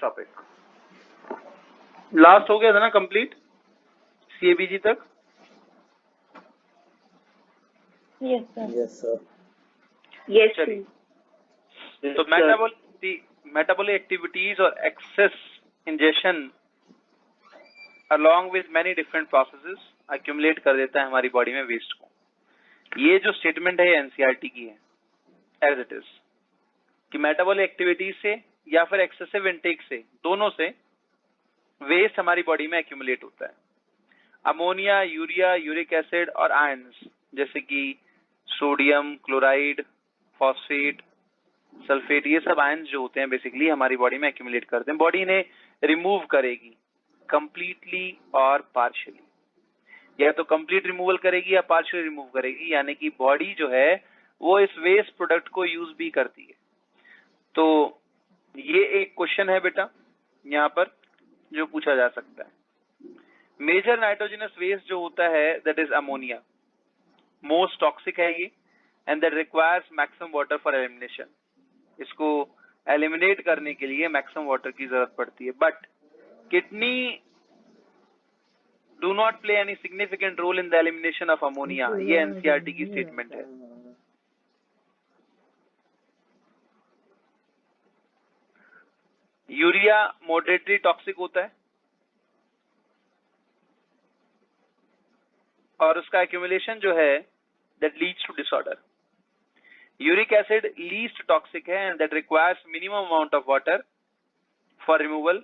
Topic last हो गया था ना कंप्लीट सीएबीजी तक? Yes, sir. Yes, sir. Yes, चलिए, Yes, तो sir. metabolic activities और excess ingestion along with many different processes accumulate कर देता है हमारी बॉडी में वेस्ट को। ये जो स्टेटमेंट है एनसीईआरटी की है एज इट इज कि मेटाबॉलिक एक्टिविटीज से या फिर एक्सेसिव इनटेक से, दोनों से वेस्ट हमारी बॉडी में एक्यूमुलेट होता है। अमोनिया, यूरिया, यूरिक एसिड और आयंस जैसे कि सोडियम, क्लोराइड, फॉस्फेट, सल्फेट, ये सब आयंस जो होते हैं बेसिकली हमारी बॉडी में एक्यूमुलेट करते हैं। बॉडी इन्हें रिमूव करेगी कंप्लीटली और पार्शियली, या तो कंप्लीट रिमूवल करेगी या पार्शियली रिमूव करेगी, यानी कि बॉडी जो है वो इस वेस्ट प्रोडक्ट को यूज भी करती है। तो ये एक क्वेश्चन है बेटा यहाँ पर जो पूछा जा सकता है। मेजर नाइट्रोजनस वेस्ट जो होता है that is ammonia, most toxic है ये and that requires maximum water for elimination. इसको एलिमिनेट करने के लिए मैक्सिमम वाटर की जरूरत पड़ती है, but kidney do not play any significant role in the elimination of ammonia. ये एनसीईआरटी की स्टेटमेंट है। यूरिया मॉडरेटली टॉक्सिक होता है और उसका एक्यूमुलेशन जो है that leads to disorder. Uric acid least toxic है and that requires minimum amount of water for removal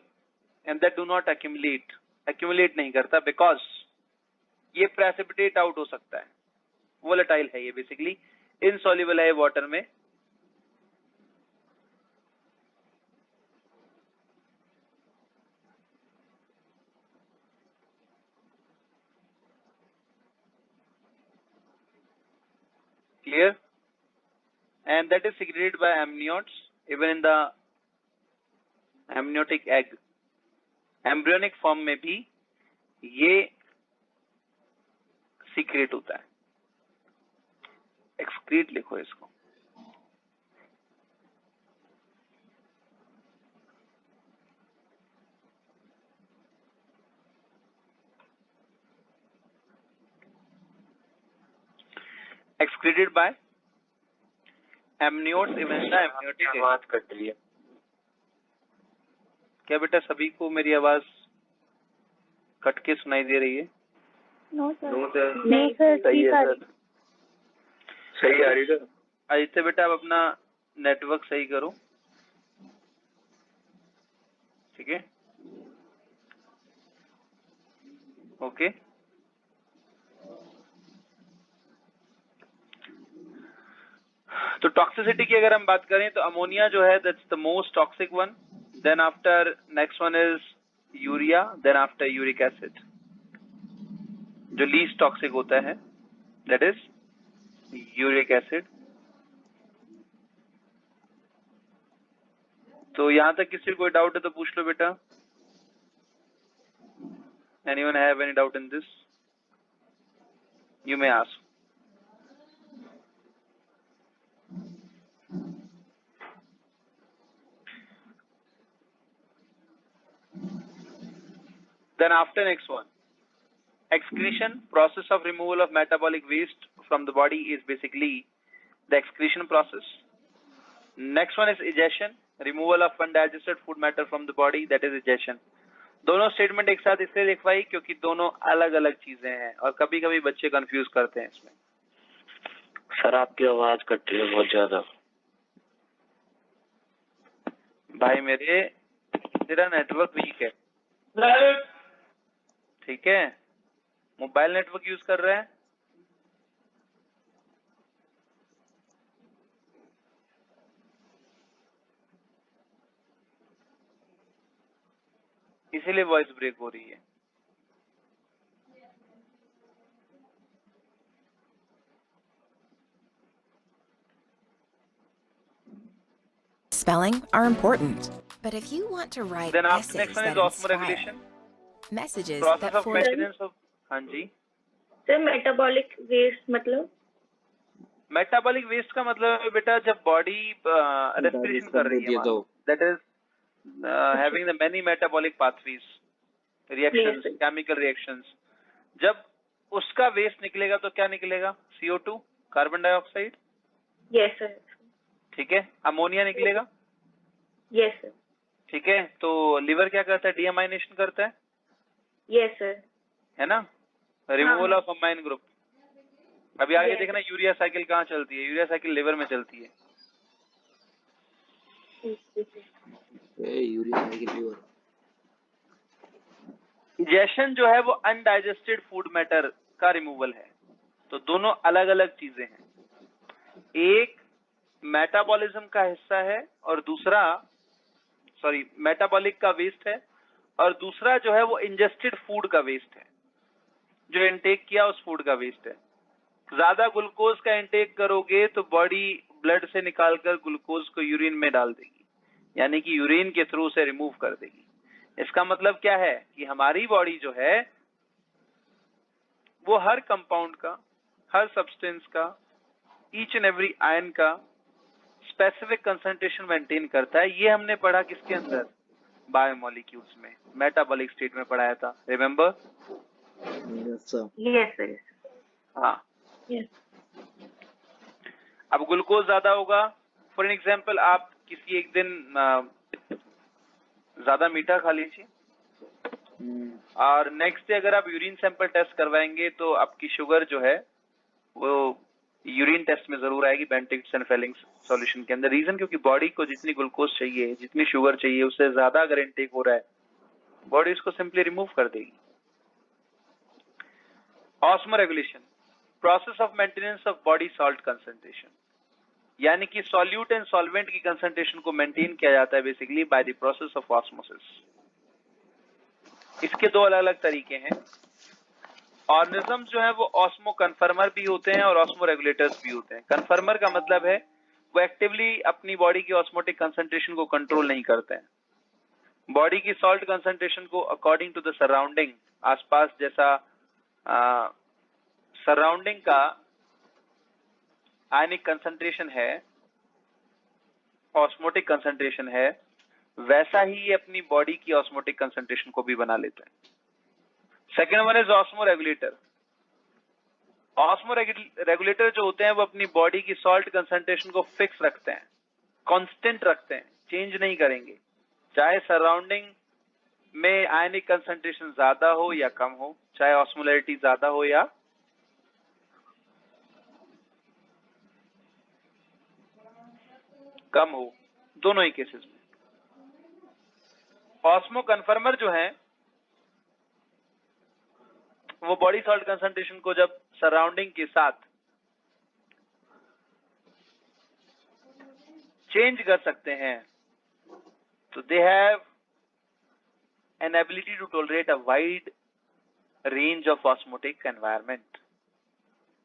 and that do not accumulate नहीं करता बिकॉज ये प्रेसिपिटेट आउट हो सकता है, वोलेटाइल है ये, बेसिकली इनसॉल्युबल है वाटर में। Clear? And that is secreted by amniotes even in the amniotic egg. Embryonic form में भी ये सीक्रेट होता है। एक्सक्रीट लिखो इसको। Excreted by amniotes even in the amniotic egg। आवाज कट रही है क्या बेटा सभी को मेरी आवाज कट के सुनाई दे रही है? No, sir. नो सर नहीं सर, सही ठीक है है। सर, सही आ रही सर। आदित्य बेटा अब अपना नेटवर्क सही करो, ठीक है? ओके, तो टॉक्सिसिटी की अगर हम बात करें तो अमोनिया जो है that's the most toxic one, then after next one is urea, then after uric acid. जो लीस्ट टॉक्सिक होता है दैट इज यूरिक एसिड। तो यहां तक किसी को कोई डाउट है तो पूछ लो बेटा। Anyone have any doubt in this? You may ask. Then after next one, excretion, process of removal of metabolic waste from the body is basically the excretion process. Next one is egestion, removal of undigested food matter from the body, that is egestion. दोनों statement एक साथ इसलिए लिखवाई क्योंकि दोनों अलग अलग चीजें हैं और कभी कभी बच्चे कंफ्यूज करते हैं इसमें। सर आपकी आवाज कट रही है बहुत ज्यादा। भाई मेरे, तेरा नेटवर्क वीक है, ठीक है? मोबाइल नेटवर्क यूज कर रहा है? इसीलिए वॉइस ब्रेक हो रही है। Spelling are important, but if you want to write Then after essays next one is that osmoregulation, inspire, messages process that of forge maintenance of, हाँ जी, सर मेटाबॉलिक वेस्ट मतलब? Metabolic waste का मतलब है बेटा जब बॉडी रेस्पिरेशन कर रही है, that is having the many metabolic pathways, reactions, Yes. chemical reactions. जब उसका वेस्ट निकलेगा तो क्या निकलेगा? CO2, carbon dioxide, Yes, sir. ठीक है। अमोनिया निकलेगा, Yes, sir. ठीक है। तो लिवर क्या करता है? डीअमाइनेशन करता है, Yes, sir. है ना, रिमूवल हाँ। Of amine group. अभी आगे Yes. देखना यूरिया साइकिल कहाँ चलती है? यूरिया साइकिल लिवर में चलती है। Urea cycle liver. इजेशन जो है वो अनडाइजेस्टेड फूड मैटर का रिमूवल है। तो दोनों अलग अलग चीजें हैं, एक मेटाबॉलिज्म का हिस्सा है और दूसरा मेटाबॉलिक का वेस्ट है, और दूसरा जो है वो इंजेस्टेड फूड का वेस्ट है, जो इनटेक किया उस फूड का वेस्ट है। ज्यादा ग्लूकोज का इनटेक करोगे तो बॉडी ब्लड से निकालकर ग्लूकोज को यूरिन में डाल देगी, यानी कि यूरिन के थ्रू से रिमूव कर देगी। इसका मतलब क्या है कि हमारी बॉडी जो है वो हर कंपाउंड का, हर सब्सटेंस का, ईच एंड एवरी आयन का स्पेसिफिक कंसंट्रेशन मेंटेन करता है। ये हमने पढ़ा किसके अंदर? बायोमोलिक्यूल्स में, मेटाबॉलिक स्टेट में पढ़ाया था, remember? Yes sir. Yes, sir. हाँ। Yes. अब ग्लूकोज ज्यादा होगा, फॉर एग्जाम्पल आप किसी एक दिन ज्यादा मीठा खा लीजिए और नेक्स्ट डे अगर आप यूरिन सैंपल टेस्ट करवाएंगे तो आपकी शुगर जो है वो यूरिन टेस्ट में जरूर आएगी बेंटिक्स एंड फेलिंग्स सॉल्यूशन के अंदर। रीजन क्योंकि बॉडी को जितनी ग्लूकोज चाहिए, जितनी शुगर चाहिए, उससे ज्यादा अगर इनटेक हो रहा है, बॉडी उसको सिंपली रिमूव कर देगी। Osmoregulation, process of maintenance of body salt concentration, यानी कि सॉल्यूट एंड सॉल्वेंट की कंसंट्रेशन को मेंटेन किया जाता है basically by the process of osmosis. इसके दो अलग अलग तरीके हैं। ऑर्गेनिज्म जो है वो ऑस्मो कन्फर्मर भी होते हैं और ऑस्मो रेगुलेटर्स भी होते हैं। कन्फर्मर का मतलब है वो एक्टिवली अपनी बॉडी की ऑस्मोटिक कंसंट्रेशन को कंट्रोल नहीं करते हैं, बॉडी की सॉल्ट कंसंट्रेशन को अकॉर्डिंग टू द सराउंडिंग, आसपास जैसा सराउंडिंग का आयनिक कंसंट्रेशन है, ऑस्मोटिक कंसंट्रेशन है, वैसा ही ये अपनी बॉडी की ऑस्मोटिक कंसंट्रेशन को भी बना लेते हैं। Second one is osmo regulator. Osmo regulator जो होते हैं वो अपनी बॉडी की सॉल्ट कंसंट्रेशन को फिक्स रखते हैं, कांस्टेंट रखते हैं, चेंज नहीं करेंगे, चाहे सराउंडिंग में आयनिक कंसंट्रेशन ज्यादा हो या कम हो, चाहे ऑस्मोलैरिटी ज्यादा हो या कम हो, दोनों ही केसेस में। ऑस्मो कन्फर्मर जो है वो बॉडी सॉल्ट कंसंट्रेशन को जब सराउंडिंग के साथ चेंज कर सकते हैं तो they have an ability to tolerate a wide range of osmotic environment.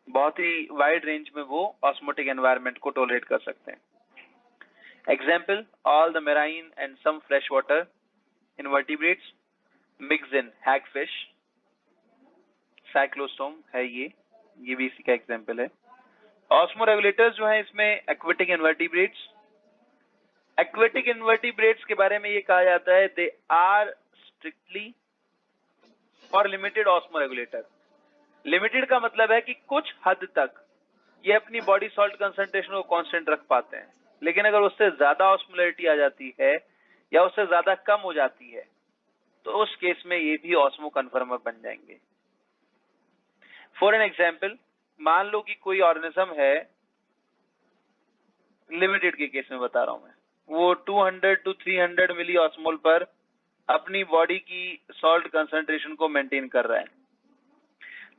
बहुत ही वाइड रेंज में वो ऑस्मोटिक एनवायरनमेंट को टॉलरेट कर सकते हैं। Example, all the marine and some fresh water invertebrates mix in hagfish, cyclostome है ये भी इसी का एग्जाम्पल है। ऑस्मो रेगुलेटर्स जो है इसमें एक्वेटिक इनवर्टिब्रेट्स। एक्वेटिक इनवर्टिब्रेट्स के बारे में ये कहा जाता है दे आर स्ट्रिक्टली और लिमिटेड ऑस्मो रेगुलेटर। लिमिटेड का मतलब है कि कुछ हद तक ये अपनी बॉडी सॉल्ट कंसंट्रेशन को कांस्टेंट रख पाते हैं, लेकिन अगर उससे ज्यादा ऑस्मोलैरिटी आ जाती है या उससे ज्यादा कम हो जाती है तो उस केस में ये भी ऑस्मो कन्फर्मर बन जाएंगे। फॉर एन एग्जाम्पल, मान लो कि कोई ऑर्गेनिज्म है, लिमिटेड के केस में बता रहा हूं मैं, वो 200 to 300 मिली ऑस्मोल पर अपनी बॉडी की सॉल्ट कंसंट्रेशन को मेंटेन कर रहा है,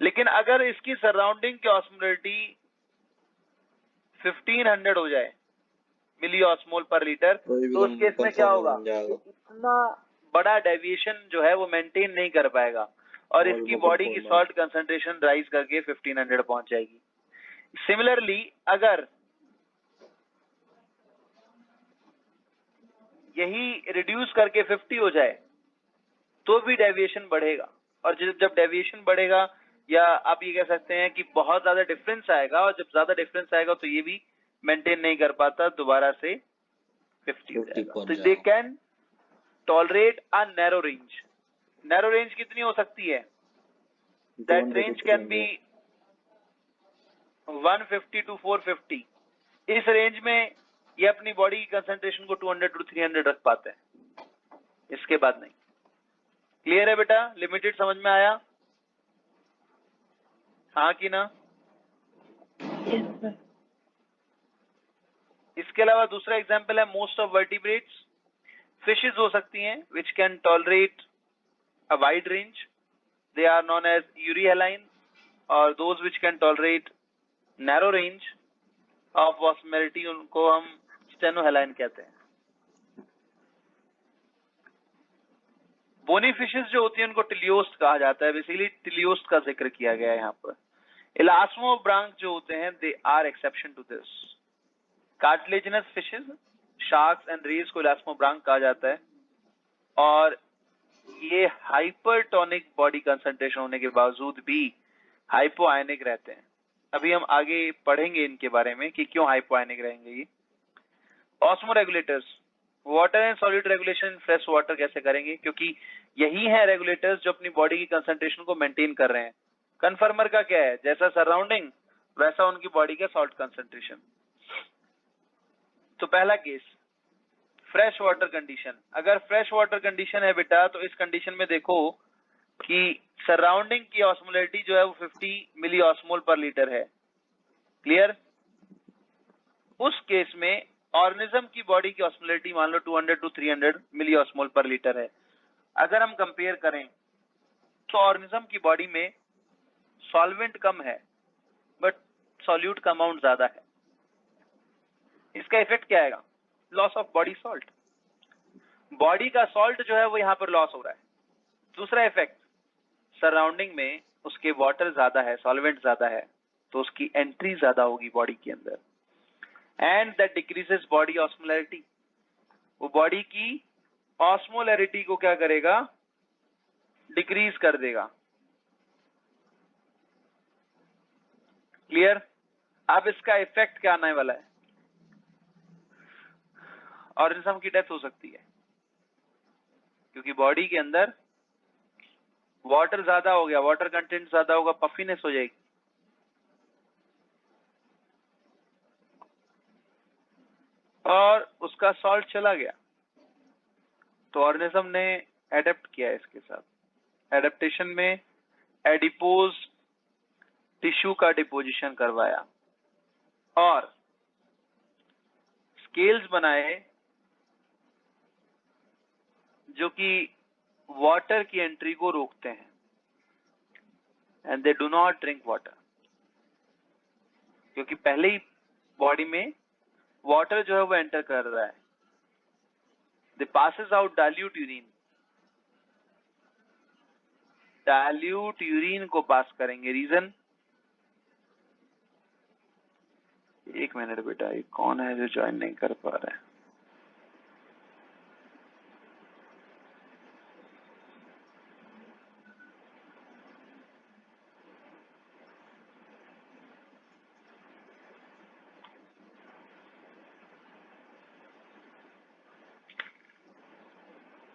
लेकिन अगर इसकी सराउंडिंग की ऑस्मोलैरिटी 1500 हो जाए मिली ऑस्मोल पर लीटर, तो उस केस में क्या होगा? इतना बड़ा डेविएशन जो है वो मेंटेन नहीं कर पाएगा और इसकी बॉडी की सॉल्ट कंसंट्रेशन राइज करके 1500 पहुंच जाएगी। सिमिलरली अगर यही रिड्यूस करके 50 हो जाए तो भी डेविएशन बढ़ेगा, और जब डेविएशन बढ़ेगा या आप ये कह सकते हैं कि बहुत ज्यादा डिफरेंस आएगा, और जब ज्यादा डिफरेंस आएगा तो ये भी मेंटेन नहीं कर पाता, दोबारा से 50 हो जाएगा। तो they can tolerate a narrow range. Narrow range कितनी हो सकती है? That 200 range to can be 300. 150 to 450। इस रेंज में ये अपनी बॉडी की कंसंट्रेशन को 200 to 300 रख पाते हैं, इसके बाद नहीं। क्लियर है बेटा? लिमिटेड समझ में आया? हाँ कि ना? Yes, sir. इसके अलावा दूसरा एग्जांपल है मोस्ट ऑफ वर्टिब्रेट्स। फिशेस हो सकती हैं which can tolerate a wide range, they are known as euryhaline, और those which can tolerate narrow range of osmolarity, उनको हम स्टेनोहेलाइन कहते हैं। बोनी फिशेस जो होती है उनको टिलियोस्ट कहा जाता है, बेसिकली टिलियोस्ट का जिक्र किया गया है यहाँ पर। इलास्मोब्रांक जो होते हैं they are exception to this. Cartilaginous fishes, sharks and rays को इलास्मोब्रांक कहा जाता है, और ये हाइपरटोनिक बॉडी कंसंट्रेशन होने के बावजूद भी हाइपोआयनिक रहते हैं। अभी हम आगे पढ़ेंगे इनके बारे में कि क्यों हाइपोआयनिक रहेंगे ये। Osmoregulators, water and solid regulation fresh water कैसे करेंगे? क्योंकि यही है रेगुलेटर्स जो अपनी बॉडी की कंसंट्रेशन को मेंटेन कर रहे हैं। कन्फर्मर का क्या है? जैसा सराउंडिंग वैसा उनकी बॉडी का सॉल्ट कंसंट्रेशन। तो पहला केस फ्रेश वाटर कंडीशन। अगर फ्रेश वाटर कंडीशन है बेटा, तो इस कंडीशन में देखो कि सराउंडिंग की ऑस्मोलैरिटी जो है वो 50 मिली ऑस्मोल पर लीटर है। क्लियर? उस केस में ऑर्गेनिज्म की बॉडी की ऑस्मोलैरिटी मान लो 200 to 300 मिली ऑस्मोल पर लीटर है। अगर हम कंपेयर करें तो ऑर्गेनिज्म की बॉडी में सॉल्वेंट कम है बट सॉल्यूट का अमाउंट ज्यादा है। इसका इफेक्ट क्या आएगा? Loss of body salt. Body का सॉल्ट जो है वो यहाँ पर लॉस हो रहा है। दूसरा इफेक्ट, सराउंडिंग में उसके वाटर ज्यादा है, सॉल्वेंट ज्यादा है, तो उसकी एंट्री ज्यादा होगी बॉडी के अंदर, and that decreases body osmolarity. वो बॉडी की ऑस्मोलैरिटी को क्या करेगा? डिक्रीज कर देगा। क्लियर? अब इसका इफेक्ट क्या आने वाला है? ऑर्गेनिज्म की डेथ हो सकती है, क्योंकि बॉडी के अंदर वाटर ज्यादा हो गया, वाटर कंटेंट ज्यादा होगा, पफीनेस हो जाएगी। और उसका सॉल्ट चला गया, तो ऑर्गेनिज्म ने एडेप्ट किया इसके साथ। एडेप्टेशन में एडिपोज टिश्यू का डिपोजिशन करवाया और स्केल्स बनाए जो कि वाटर की एंट्री को रोकते हैं, and they do not drink water, क्योंकि पहले ही बॉडी में वाटर जो है वो एंटर कर रहा है। They passes out dilute urine, dilute urine को पास करेंगे। रीजन? एक मिनट बेटा, ये कौन है जो ज्वाइन नहीं कर पा रहा है?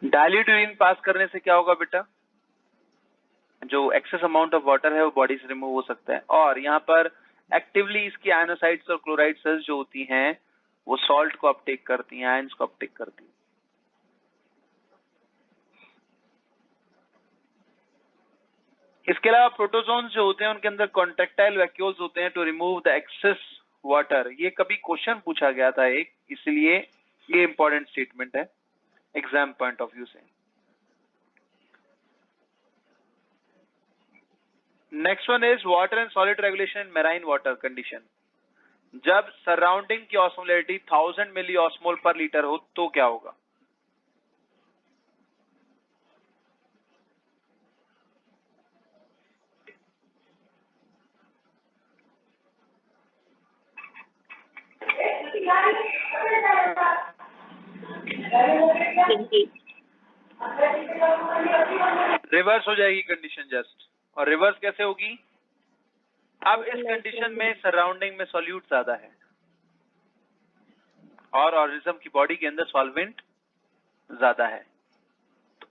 डाइल्यूट यूरिन पास करने से क्या होगा बेटा? जो एक्सेस अमाउंट ऑफ वाटर है वो बॉडी से रिमूव हो सकता है, और यहाँ पर एक्टिवली इसकी आयनोसाइड्स और क्लोराइड सेल्स जो होती हैं वो सॉल्ट को अपटेक करती हैं, आयंस को अपटेक करती हैं। इसके अलावा प्रोटोजोन्स जो होते हैं उनके अंदर कॉन्ट्रेक्टाइल वैक्यूल्स होते हैं to remove the excess water. ये कभी क्वेश्चन पूछा गया था एक, इसलिए ये इंपॉर्टेंट स्टेटमेंट है एग्जाम पॉइंट ऑफ व्यू से। Next one is water and solid regulation in marine water condition. जब सराउंडिंग की ऑस्मोलैरिटी 1000 मिली ऑस्मोल पर लीटर हो तो क्या होगा? रिवर्स हो जाएगी कंडीशन जस्ट। और रिवर्स कैसे होगी? अब इस कंडीशन में सराउंडिंग में सॉल्यूट ज्यादा है और ऑर्गेनिज्म की बॉडी के अंदर सॉल्वेंट ज्यादा है।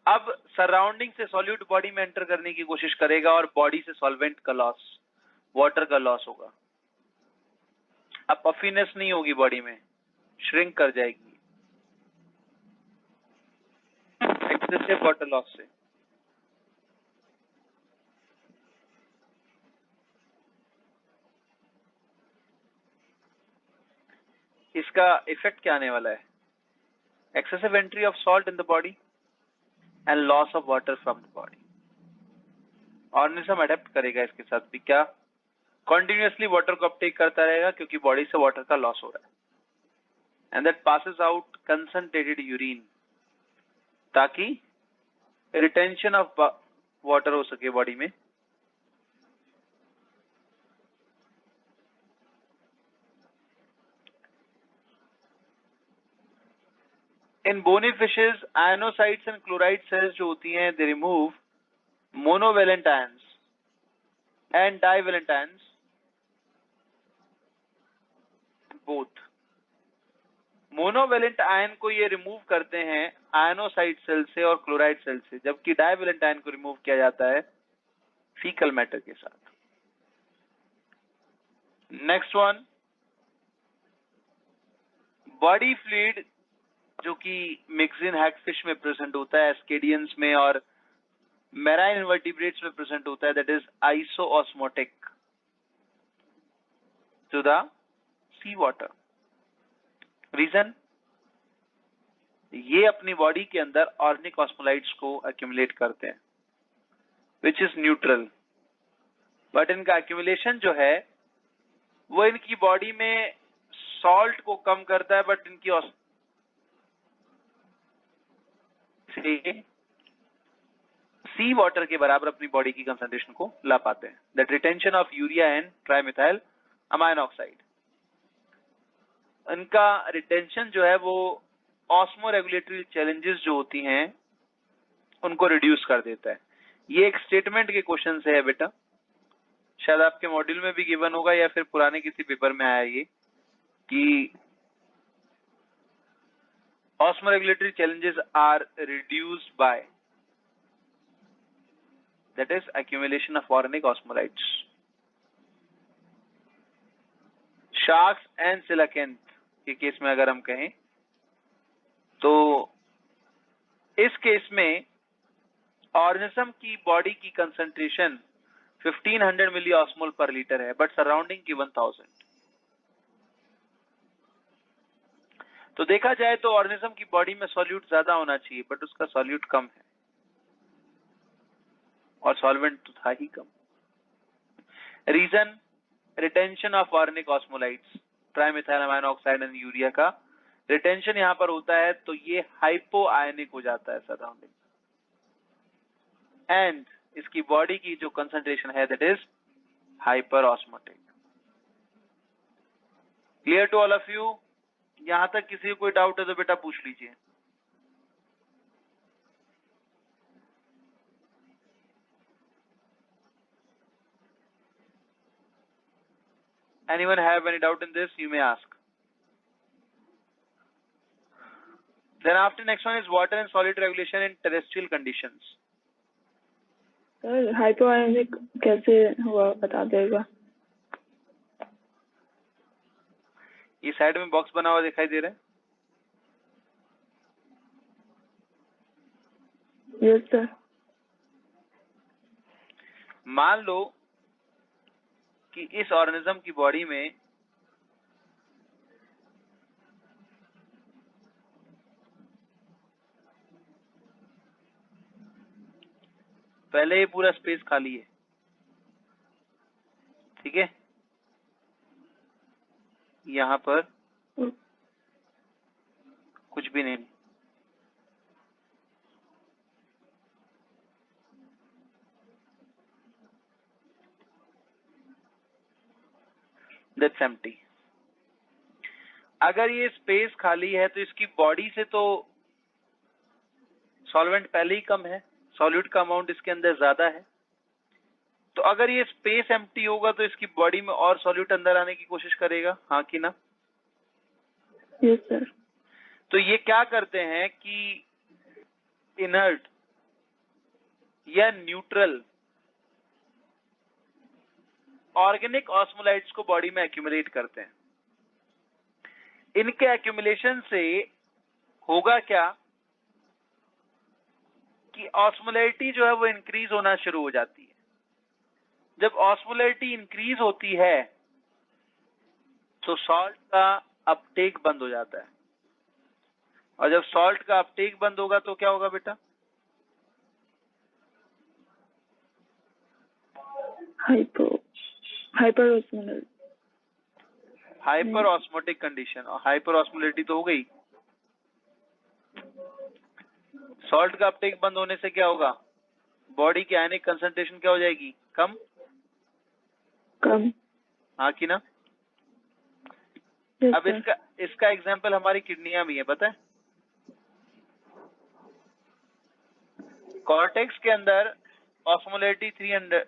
अब सराउंडिंग से सॉल्यूट बॉडी में एंटर करने की कोशिश करेगा और बॉडी से सॉल्वेंट का लॉस, वाटर का लॉस होगा। अब पफीनेस नहीं होगी बॉडी में, श्रिंक कर जाएगी एक्सेसिव वाटर लॉस से। इसका इफेक्ट क्या आने वाला है? Excessive entry of salt in the body and loss of water from the body. Organism adapt करेगा इसके साथ भी, क्या कंटिन्यूअसली वाटर को अपटेक करता रहेगा क्योंकि बॉडी से वाटर का लॉस हो रहा है, and that passes out concentrated urine, ताकि रिटेंशन ऑफ वाटर हो सके बॉडी में। In bony fishes ionocytes and chloride cells जो होती हैं, they remove monovalent ions and divalent ions both. Monovalent ion को ये रिमूव करते हैं आयनोसाइट सेल से और क्लोराइड सेल से, जबकि डाइवेलेंट आयन को रिमूव किया जाता है फीकल मैटर के साथ। नेक्स्ट वन, बॉडी फ्लूइड जो कि मिक्सिन हैगफिश में प्रेजेंट होता है, एस्केडियंस में और मैराइन इनवर्टिब्रेट्स में प्रेजेंट होता है, that is isosmotic to the sea water. Reason, ये अपनी बॉडी के अंदर ऑर्गेनिक ऑस्मोलाइट्स को एक्यूमुलेट करते हैं विच इज न्यूट्रल, बट इनका एक्यूमुलेशन जो है वो इनकी बॉडी में सॉल्ट को कम करता है, बट इनकी सी वाटर के बराबर अपनी बॉडी की कंसंट्रेशन को ला पाते हैं। That retention of urea and trimethyl amine oxide, इनका रिटेंशन जो है वो ऑस्मो रेगुलेटरी चैलेंजेस जो होती हैं उनको रिड्यूस कर देता है। ये एक स्टेटमेंट के क्वेश्चन से है बेटा, शायद आपके मॉड्यूल में भी गिवन होगा या फिर पुराने किसी पेपर में आया ये कि osmoregulatory challenges are reduced by, that is accumulation of organic osmolytes. Sharks and coelacanth के केस में अगर हम कहें तो इस केस में ऑर्गेनिज्म की बॉडी की कंसंट्रेशन 1500 मिली ऑस्मोल पर लीटर है, बट सराउंडिंग की 1000। तो देखा जाए तो ऑर्गेनिज्म की बॉडी में सॉल्यूट ज्यादा होना चाहिए, बट उसका सॉल्यूट कम है और सॉल्वेंट तो था ही कम। Reason, retention of organic osmolytes, trimethyl amine oxide and urea का रिटेंशन यहां पर होता है, तो ये हाइपो आयनिक हो जाता है सराउंडिंग, एंड इसकी बॉडी की जो कंसंट्रेशन है that is hyper osmotic. Clear to all of you? यहां तक किसी को कोई डाउट है तो बेटा पूछ लीजिए। Anyone have any doubt in this? You may ask. Then after next one is water and solid regulation in terrestrial conditions. Sir hypoionic कैसे हुआ बता देगा? ये साइड में बॉक्स बना हुआ दिखाई दे रहा है? Yes sir. मान लो कि इस ऑर्गेनिज्म की बॉडी में पहले ये पूरा स्पेस खाली है, ठीक है? यहां पर कुछ भी नहीं, दैट्स एम्प्टी। अगर ये स्पेस खाली है तो इसकी बॉडी से तो सॉल्वेंट पहले ही कम है, सॉल्यूट का अमाउंट इसके अंदर ज्यादा है, तो अगर ये स्पेस एम्प्टी होगा तो इसकी बॉडी में और सॉल्यूट अंदर आने की कोशिश करेगा, हाँ कि ना? Yes sir. तो ये क्या करते हैं कि इनर्ट या न्यूट्रल ऑर्गेनिक ऑस्मोलाइट्स को बॉडी में एक्यूमुलेट करते हैं। इनके एक्यूमुलेशन से होगा क्या कि ऑस्मोलैरिटी जो है वो इंक्रीज होना शुरू हो जाती है। जब ऑस्मोलैरिटी इंक्रीज होती है तो सॉल्ट का अपटेक बंद हो जाता है, और जब सॉल्ट का अपटेक बंद होगा तो क्या होगा बेटा? Hyper osmolar, hyper osmotic condition. और हाइपर ऑस्मोलैरिटी तो हो गई। सॉल्ट का अपटेक बंद होने से क्या होगा? बॉडी की आयनिक कंसंट्रेशन क्या हो जाएगी? कम। हाँ कि ना? अब इसका एग्जांपल हमारी किडनियां भी है, पता है? कॉर्टेक्स के अंदर ऑस्मोलैरिटी 300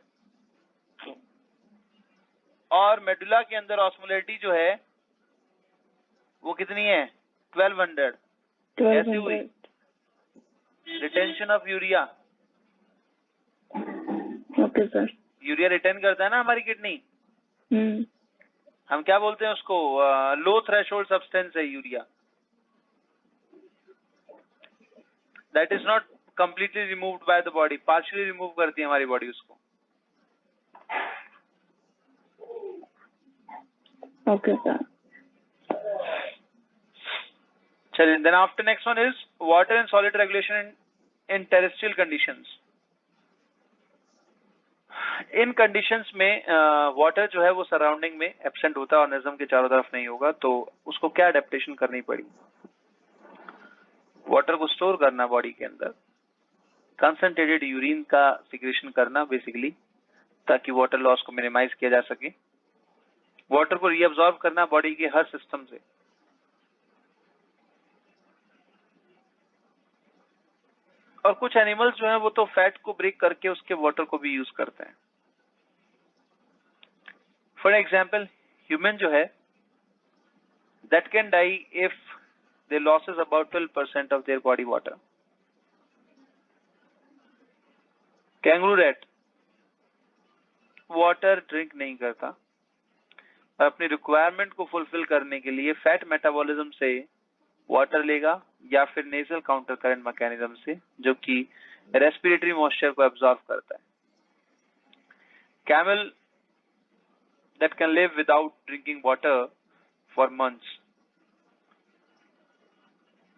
और मेडुला के अंदर ऑस्मोलैरिटी जो है वो कितनी है? 1200। कैसे हुई? Retention of urea. Okay sir. Urea retain करता है ना हमारी किडनी। हम क्या बोलते हैं उसको? लो थ्रेशोल्ड सब्सटेंस है urea. That is not completely removed by the body, partially remove करती है हमारी बॉडी उसको। Okay sir. चलिए, then after next one is water and solid regulation in terrestrial conditions. इन कंडीशंस में वाटर जो है वो सराउंडिंग में एब्सेंट होता है, ऑर्गेनिज्म के चारों तरफ नहीं होगा, तो उसको क्या अडेप्टेशन करनी पड़ी? वाटर को स्टोर करना बॉडी के अंदर, कंसंट्रेटेड यूरिन का सिक्रेशन करना बेसिकली, ताकि वाटर लॉस को मिनिमाइज किया जा सके। वाटर को रीअब्सॉर्ब करना बॉडी के हर सिस्टम से। और कुछ एनिमल्स जो है वो तो फैट को ब्रेक करके उसके वाटर को भी यूज करते हैं। फॉर एग्जाम्पल, ह्यूमन जो है that can die if they loses about 12% of their body water. Kangaroo rat water drink नहीं करता, अपनी रिक्वायरमेंट को फुलफिल करने के लिए फैट मेटाबॉलिज्म से वाटर लेगा या फिर नेजल काउंटर करंट मैकेनिज्म से, जो कि रेस्पिरेटरी मॉइस्चर को एब्जॉर्ब करता है। Camel that can live without drinking water for months,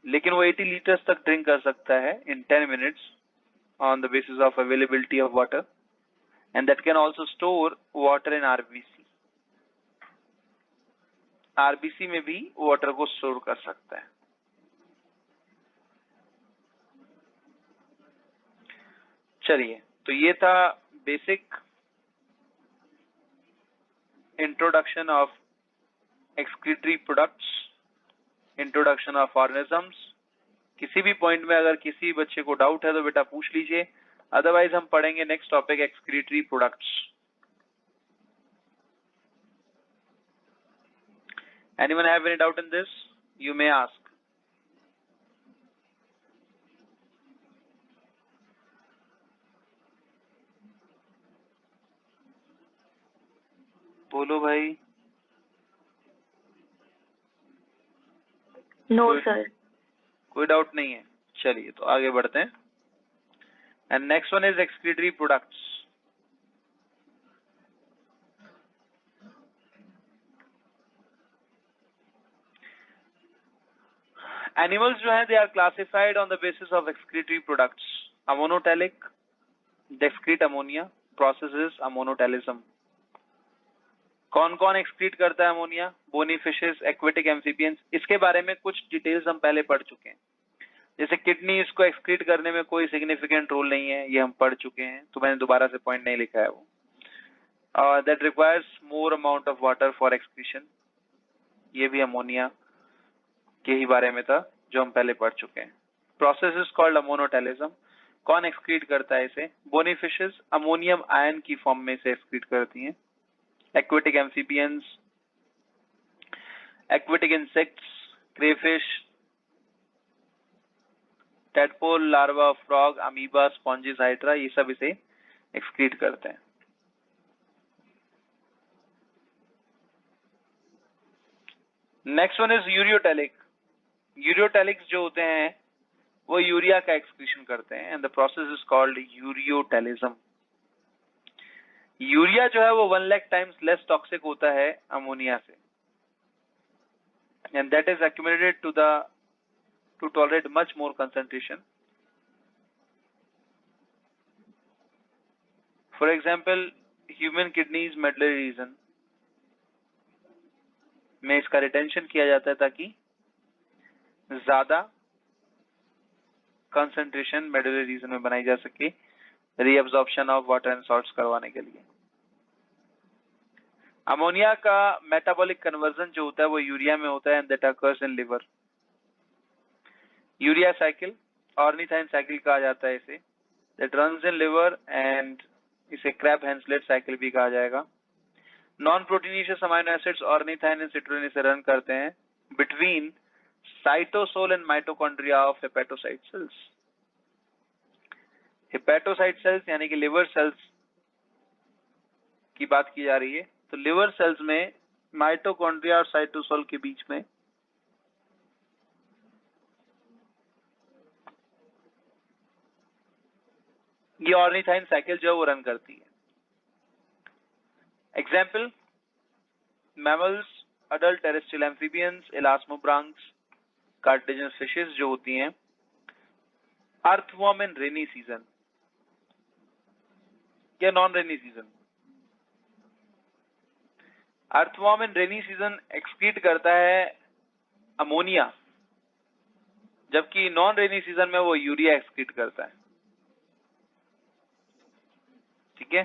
लेकिन वो 80 लीटर्स तक ड्रिंक कर सकता है in 10 minutes on the basis of availability of water, and that can also store water in RBC। RBC में भी वाटर को स्टोर कर सकता है। चलिए, तो ये था basic introduction of excretory products, introduction of organisms. किसी भी पॉइंट में अगर किसी बच्चे को डाउट है तो बेटा पूछ लीजिए, अदरवाइज हम पढ़ेंगे next topic excretory products. Anyone have any doubt in this? You may ask. बोलो भाई। No sir. कोई डाउट नहीं है। चलिए, तो आगे बढ़ते हैं। And next one is excretory products. Animals जो है they are classified on the basis of excretory products. Ammonotelic, डेक्सक्रीट अमोनिया, प्रोसेस इज अमोनोटैलिज्म। कौन कौन एक्सक्रीट करता है ammonia? Bony fishes, aquatic amphibians. इसके बारे में कुछ डिटेल्स हम पहले पढ़ चुके हैं। जैसे किडनी, इसको एक्सक्रीट करने में कोई सिग्निफिकेंट रोल नहीं है, ये हम पढ़ चुके हैं, तो मैंने दोबारा से पॉइंट नहीं लिखा है वो। That requires more amount of water for excretion, ये भी अमोनिया के ही बारे में था जो हम पहले पढ़ चुके हैं। Process is called ammonotelism. कौन एक्सक्रीट करता है इसे? बोनी फिशेस अमोनियम आयन की फॉर्म में इसे एक्सक्रीट करती हैं। Aquatic amphibians, aquatic insects, crayfish, tadpole, larva, frog, amoeba, sponges, hydra, ये सब इसे एक्सक्रीट करते हैं। Next one is ureotelic. Ureotelics जो होते हैं वो यूरिया का एक्सक्रीशन करते हैं and the process is called ureotelism. Urea जो है वो 1 लाख टाइम्स लेस टॉक्सिक होता है अमोनिया से, and that is accumulated to tolerate much more concentration. For example human kidneys medullary region में इसका रिटेंशन किया जाता है ताकि ज्यादा कंसंट्रेशन मेडुलरी रीजन में बनाई जा सके reabsorption of water and salts करवाने के लिए। अमोनिया का मेटाबॉलिक कन्वर्जन जो होता है वो यूरिया में होता है and that occurs in liver. Urea cycle, ornithine cycle कहा जाता है इसे, that runs in liver and इसे क्रैब हेंसलेट साइकिल भी कहा जाएगा। Non proteinaceous amino acids ornithine and citrulline इसे रन करते हैं between cytosol and mitochondria of hepatocyte cells. Hepatocyte cells यानी कि लिवर सेल्स की बात की जा रही है, तो लिवर सेल्स में माइटोकॉन्ड्रिया और साइटोसोल के बीच में ये ऑर्निथाइन साइकिल जो है वो रन करती है। Example mammals, adult terrestrial amphibians, elasmobranchs, cartilaginous fishes जो होती हैं, अर्थवॉर्म इन रेनी सीजन या non rainy season. Earthworm in rainy season excrete करता है अमोनिया, जबकि नॉन रेनी सीजन में वो यूरिया एक्सक्रीट करता है। ठीक है,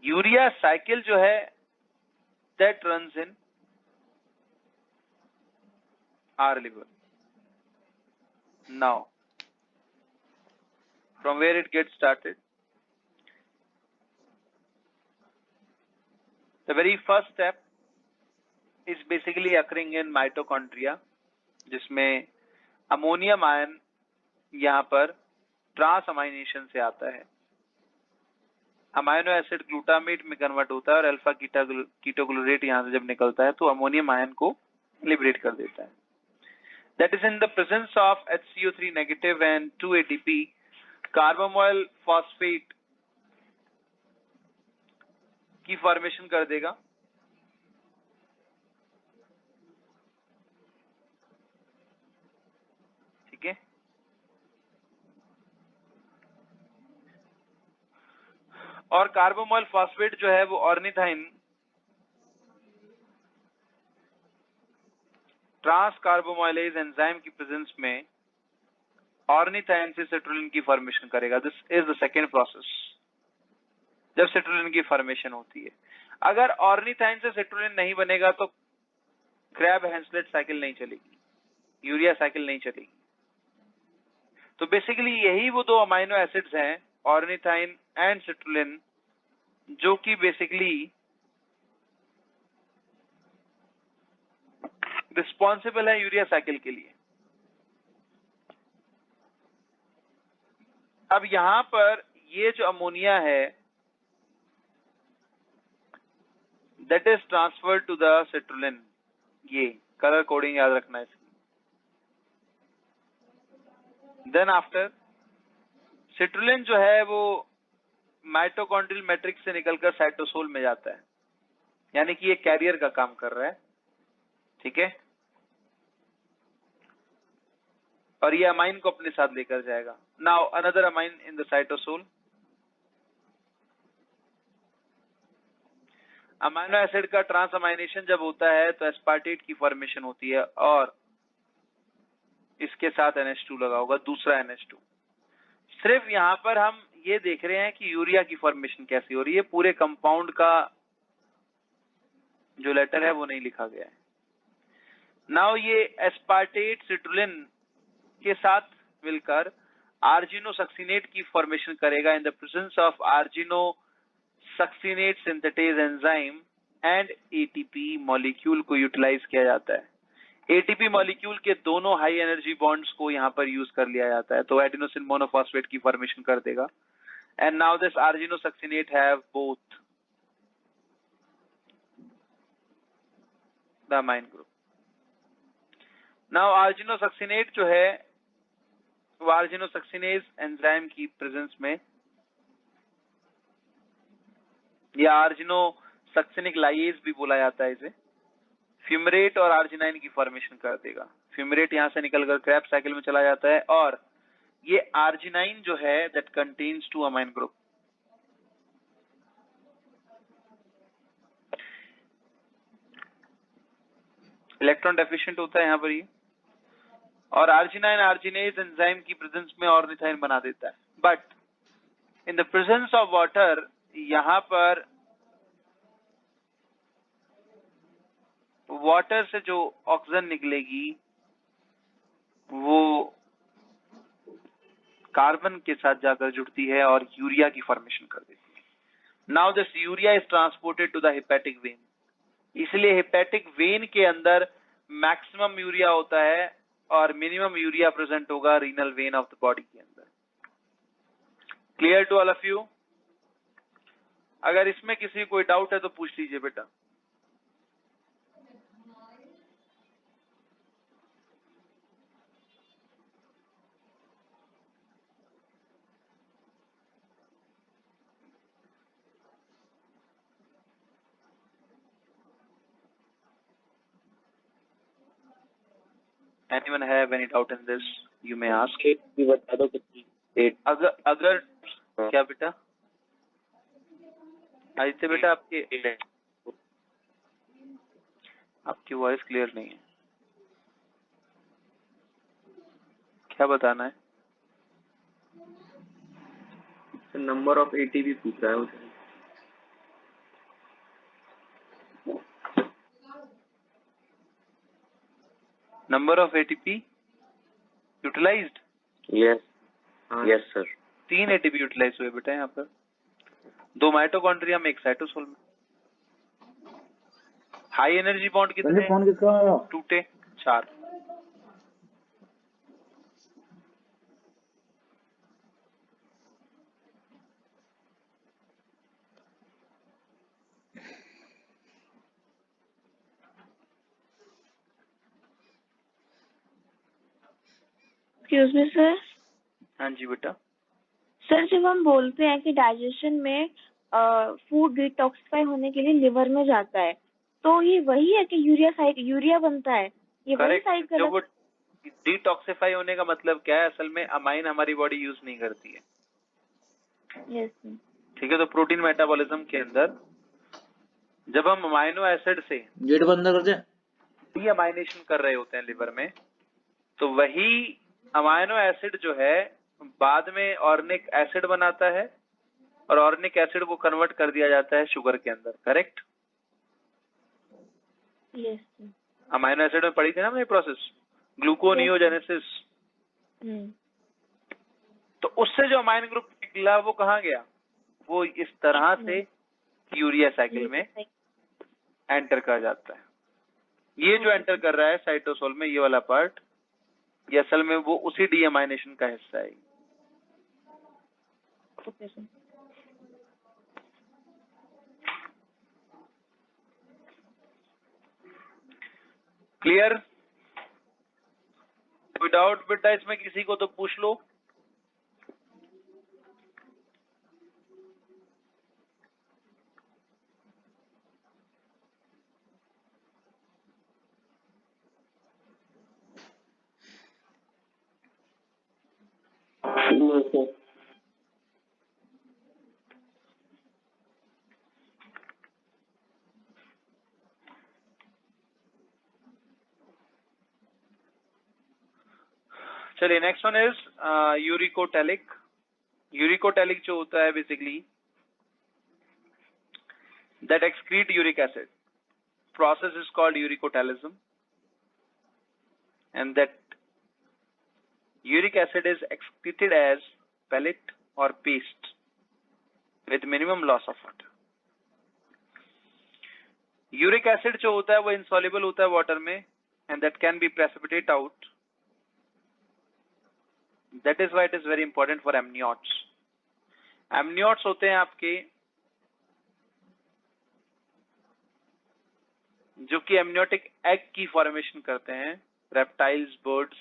यूरिया साइकिल जो है that runs in our liver. Now from where it get started, the very first step is basically occurring in mitochondria, जिसमें अमोनियम आयन यहाँ पर ट्रांसअमाइनेशन से आता है। अमाइनो एसिड ग्लूटामेट में कन्वर्ट होता है और अल्फा कीटोक्लोरेट यहाँ से जब निकलता है तो अमोनियम आयन को लिबरेट कर देता है। That is in the presence of HCO3 negative and 2 ATP, कार्बोमोइल phosphate की फॉर्मेशन कर देगा। ठीक है, और कार्बोमोइल फॉस्फेट जो है वो ऑर्निथाइन ट्रांस कार्बोमोइलेज एंजाइम की प्रेजेंस में ऑर्निथाइन से सिट्रुलिन की फॉर्मेशन करेगा। This is the second process जब सिट्रुलिन की फॉर्मेशन होती है। अगर ऑर्निथाइन से सिट्रुलिन नहीं बनेगा तो क्रैब हेंसलेट साइकिल नहीं चलेगी, यूरिया साइकिल नहीं चलेगी। तो बेसिकली यही वो दो अमाइनो एसिड्स हैं ऑर्निथाइन एंड सिट्रुलिन, जो कि बेसिकली रिस्पॉन्सिबल है यूरिया साइकिल के लिए। अब यहां पर ये जो अमोनिया है that is transferred to the citrulline. ये कलर कोडिंग याद रखना है इसकी। देन आफ्टर सिट्रुलिन जो है वो माइटोकॉन्ड्रियल मैट्रिक्स से निकलकर साइटोसोल में जाता है, यानी कि ये कैरियर का काम कर रहा है। ठीक है, और ये अमाइन को अपने साथ लेकर जाएगा। Now another amine in the cytosol. Amino acid का ट्रांसअमाइनेशन जब होता है तो एस्पार्टेट की फॉर्मेशन होती है और इसके साथ NH2 लगा होगा, दूसरा NH2। सिर्फ यहां पर हम ये देख रहे हैं कि यूरिया की फॉर्मेशन कैसी हो रही है, पूरे कंपाउंड का जो लेटर है वो नहीं लिखा गया है। नाउ ये एस्पार्टेट सिट्रुलिन के साथ मिलकर आर्जिनोसक्सिनेट की फॉर्मेशन करेगा in the presence of argininosuccinate synthetase enzyme and ATP molecule को यूटिलाइज किया जाता है। एटीपी मॉलिक्यूल के दोनों हाई एनर्जी बॉन्ड्स को यहाँ पर यूज कर लिया जाता है, तो एडिनोसिन मोनोफॉस्फेट की फॉर्मेशन कर देगा। And now this argininosuccinate have both the amine group. Now argininosuccinate जो है वो आर्जिनोसक्सिनेज एंजाइम की प्रेजेंस में या आर्जिनोसक्सिनिक लाइएज भी बोला जाता है इसे, फ्यूमरेट और आर्जिनाइन की फॉर्मेशन कर देगा। फ्यूमरेट यहां से निकलकर क्रैब साइकिल में चला जाता है और ये आर्जिनाइन जो है that contains 2 amine group. Electron deficient होता है यहाँ पर ये, और आर्जिनाइन आर्जिनेज एंजाइम की प्रेजेंस में ऑर्निथाइन बना देता है। But in the presence of water यहाँ पर वाटर से जो ऑक्सीजन निकलेगी वो कार्बन के साथ जाकर जुड़ती है और यूरिया की फॉर्मेशन कर देती है। Now this urea is transported to the hepatic vein, इसलिए हेपेटिक वेन के अंदर मैक्सिमम यूरिया होता है और मिनिमम यूरिया प्रेजेंट होगा renal vein of the body के अंदर। Clear to all of you? अगर इसमें किसी कोई डाउट है तो पूछ लीजिए बेटा। Anyone have any doubt in this? You may ask. भी बता दो कितनी 8 अगर क्या बेटा? आदित्य बेटा आपकी वॉइस क्लियर नहीं है, क्या बताना है? नंबर ऑफ एटीपी पूछ रहा है उसे। Number of ATP utilised? Yes yes sir. 3 ATP utilise हुए बेटा यहाँ पर, 2 माइटोकॉन्ड्रिया में, 1 साइटोसोल में। हाई एनर्जी बॉन्ड कितने? फोन किसका? टूटे 4। Excuse me sir. हाँ जी बेटा। सर जब हम बोलते हैं कि डाइजेशन में फूड डिटॉक्सिफाई होने के लिए लिवर में जाता है, तो ये वही है कि यूरिया बनता है, ये वही करेक्ट। साइकिल जो है? वो डिटॉक्सिफाई होने का मतलब क्या है? असल में अमाइन हमारी बॉडी यूज नहीं करती है, यस ठीक है? तो प्रोटीन मेटाबॉलिज्म के अंदर जब हम अमाइनो एसिड से गेट बंद कर दे। डीअमाइनेशन कर रहे होते हैं लिवर में, तो वही अमाइनो एसिड जो है बाद में ऑर्निक एसिड बनाता है और ऑर्निक एसिड को कन्वर्ट कर दिया जाता है शुगर के अंदर। करेक्ट? यस अमाइनो एसिड में पढ़ी थी ना हमने प्रोसेस, ग्लूकोनियोजेनेसिस। तो उससे जो अमाइन ग्रुप निकला वो कहाँ गया? वो इस तरह से यूरिया साइकिल में एंटर कर जाता है। ये जो एंटर कर रहा है साइटोसोल में, ये वाला पार्ट, ये असल में वो उसी डीअमाइनेशन का हिस्सा है। Okay sir. क्लियर? कोई डाउट बेटा इसमें किसी को तो पूछ लो। चलिए next one is uricotelic. Uricotelic जो होता है basically that excrete uric acid, process is called uricotylism, and that uric acid is excreted as pellet or paste with minimum loss of water. Uric acid जो होता है वो insoluble होता है water में, and that can be precipitate out. That is why it is very important for amniotes. Amniotes होते हैं आपके जो कि amniotic egg की फॉर्मेशन करते हैं, reptiles, birds,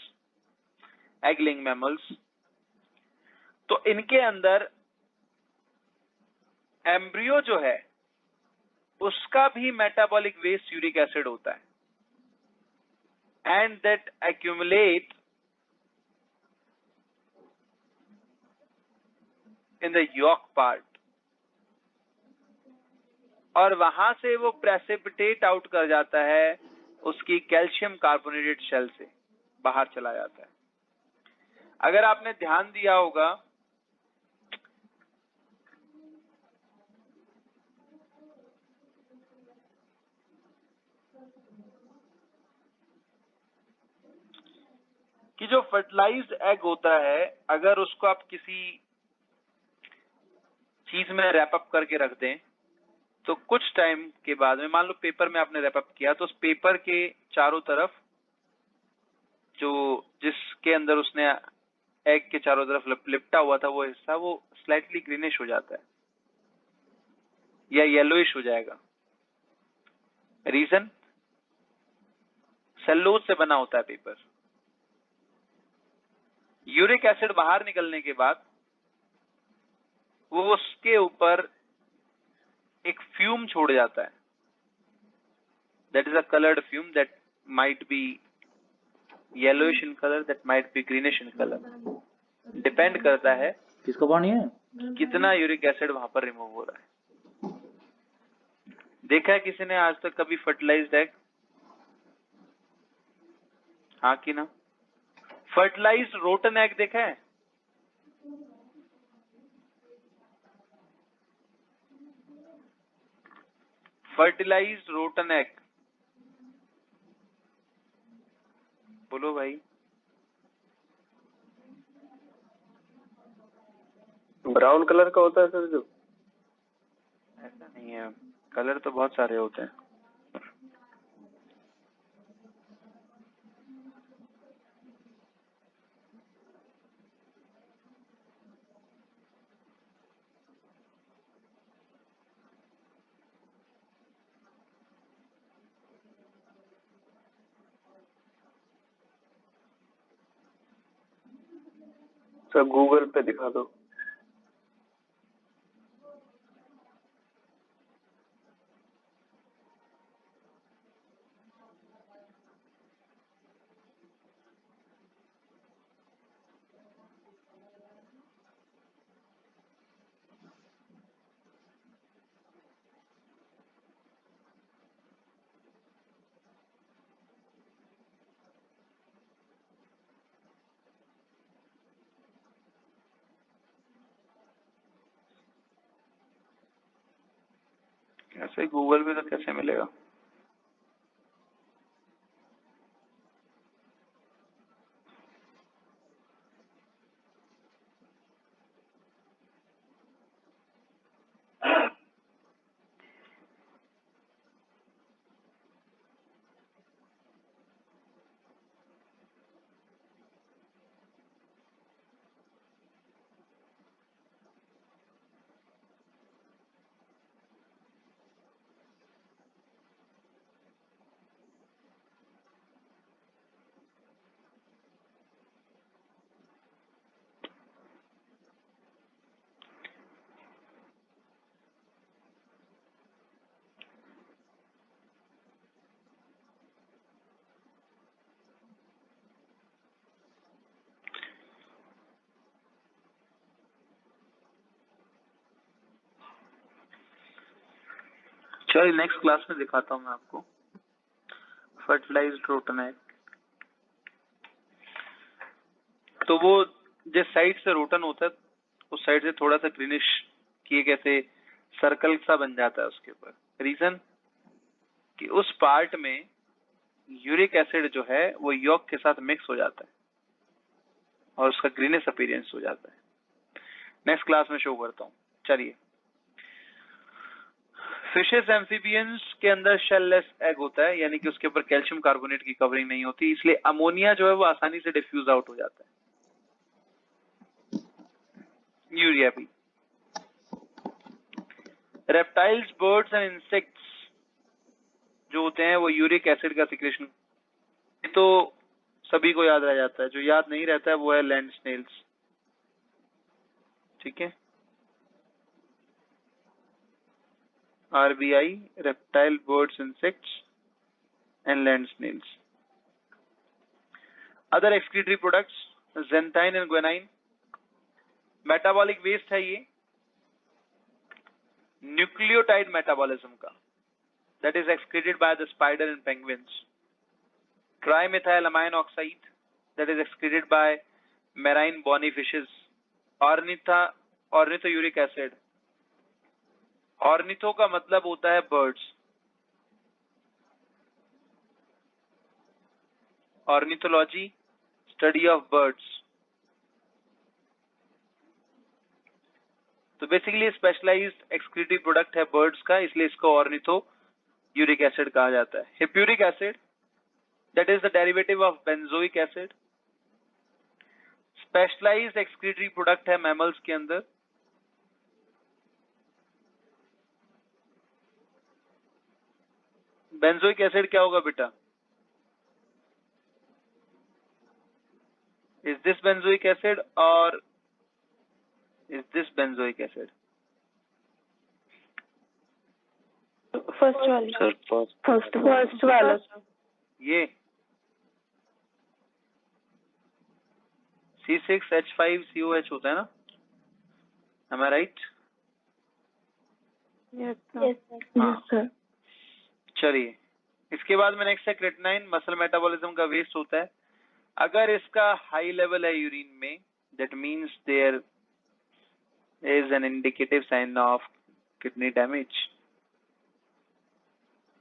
egg laying mammals. तो इनके अंदर एम्ब्रियो जो है उसका भी मेटाबॉलिक वेस्ट यूरिक एसिड होता है, and that accumulate in the yolk part, और वहां से वो प्रेसिपिटेट आउट कर जाता है उसकी कैल्शियम कार्बोनेटेड शेल से बाहर चला जाता है. अगर आपने ध्यान दिया होगा कि जो फर्टिलाइज्ड एग होता है, अगर उसको आप किसी चीज में रैप अप करके रख दें तो कुछ टाइम के बाद में, मान लो पेपर में आपने रैप अप किया, तो उस पेपर के चारों तरफ जो जिसके अंदर उसने एग के चारों तरफ लिपटा हुआ था वो हिस्सा, वो स्लाइटली ग्रीनिश हो जाता है या येलोइश हो जाएगा. रीजन, सेलुलोज से बना होता है पेपर. यूरिक एसिड बाहर निकलने के बाद वो उसके ऊपर एक फ्यूम छोड़ जाता है. That is a coloured fume that might be yellowish in colour, that might be greenish in colour. Depend करता है किसका पानी है? कितना यूरिक एसिड वहां पर रिमूव हो रहा है. देखा है किसी ने आज तक कभी फर्टिलाइज्ड एग? हाँ कि ना? फर्टिलाइज्ड रोटन एग देखा है? फर्टिलाइज्ड रोटन एग, बोलो भाई. ब्राउन कलर का होता है सर जो? ऐसा नहीं है, कलर तो बहुत सारे होते हैं. सर गूगल पे दिखा दो. ऐसे गूगल पे तो कैसे मिलेगा? चलिए नेक्स्ट क्लास में दिखाता हूँ मैं आपको फर्टिलाइज्ड रोटन एग. तो वो जिस साइड से रोटन होता है उस साइड से थोड़ा सा ग्रीनिश किए कैसे सर्कल सा बन जाता है उसके ऊपर. रीजन कि उस पार्ट में यूरिक एसिड जो है वो यॉक के साथ मिक्स हो जाता है और उसका ग्रीनिश अपीयरेंस हो जाता है. नेक्स्ट क्लास में शो करता हूँ. चलिए फिशेस एम्फीबियंस के अंदर शेललेस एग होता है, यानी कि उसके ऊपर कैल्शियम कार्बोनेट की कवरिंग नहीं होती, इसलिए अमोनिया जो है वो आसानी से डिफ्यूज आउट हो जाता है। यूरिया भी। रेप्टाइल्स, बर्ड्स एंड इंसेक्ट्स जो होते हैं वो यूरिक एसिड का सिक्रेशन, तो सभी को याद रह जाता है। जो याद नहीं रहता है वो है लैंड स्नेल्स। ठीक है, RBI, reptile, birds, insects and land snails. Other excretory products, xanthine and guanine. Metabolic waste है ये, nucleotide metabolism का, that is excreted by the spider and penguins. Trimethylamine oxide, that is excreted by marine bony fishes. Ornithuric acid. Ornitho का मतलब होता है birds. Ornithology, study of birds. तो basically specialised excretory product है birds का, इसलिए इसको ऑर्निथो यूरिक एसिड कहा जाता है। Hippuric acid, that is the derivative of benzoic acid. Specialised excretory product है मैमल्स के अंदर। बेंजोइक एसिड क्या होगा बेटा? इज दिस बेंजोइक एसिड और is this benzoic acid? First वाली। सर फर्स्ट वाला। ये C6H5COH होता है ना, am I right? यस हाँ। सर। चलिए, इसके बाद में नेक्स्ट है क्रेटिनाइन, मसल मेटाबॉलिज्म का वेस्ट होता है। अगर इसका हाई लेवल है यूरिन में, that means there is an indicative sign of kidney damage.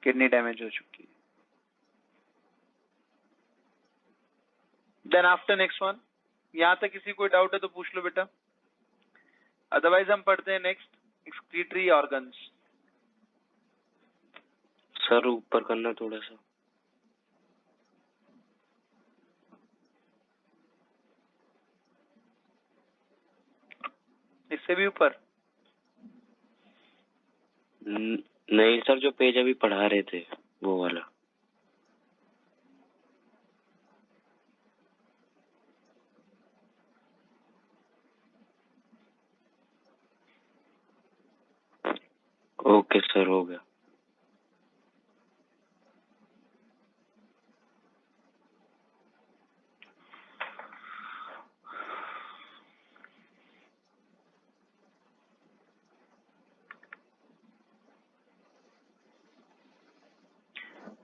Kidney damage हो चुकी है। देन आफ्टर नेक्स्ट वन, यहां तक किसी कोई डाउट है तो पूछ लो बेटा, अदरवाइज हम पढ़ते हैं नेक्स्ट एक्सक्रीटरी ऑर्गन्स। सर ऊपर करना थोड़ा सा। इससे भी ऊपर? नहीं सर, जो पेज अभी पढ़ा रहे थे वो वाला। ओके सर, हो गया।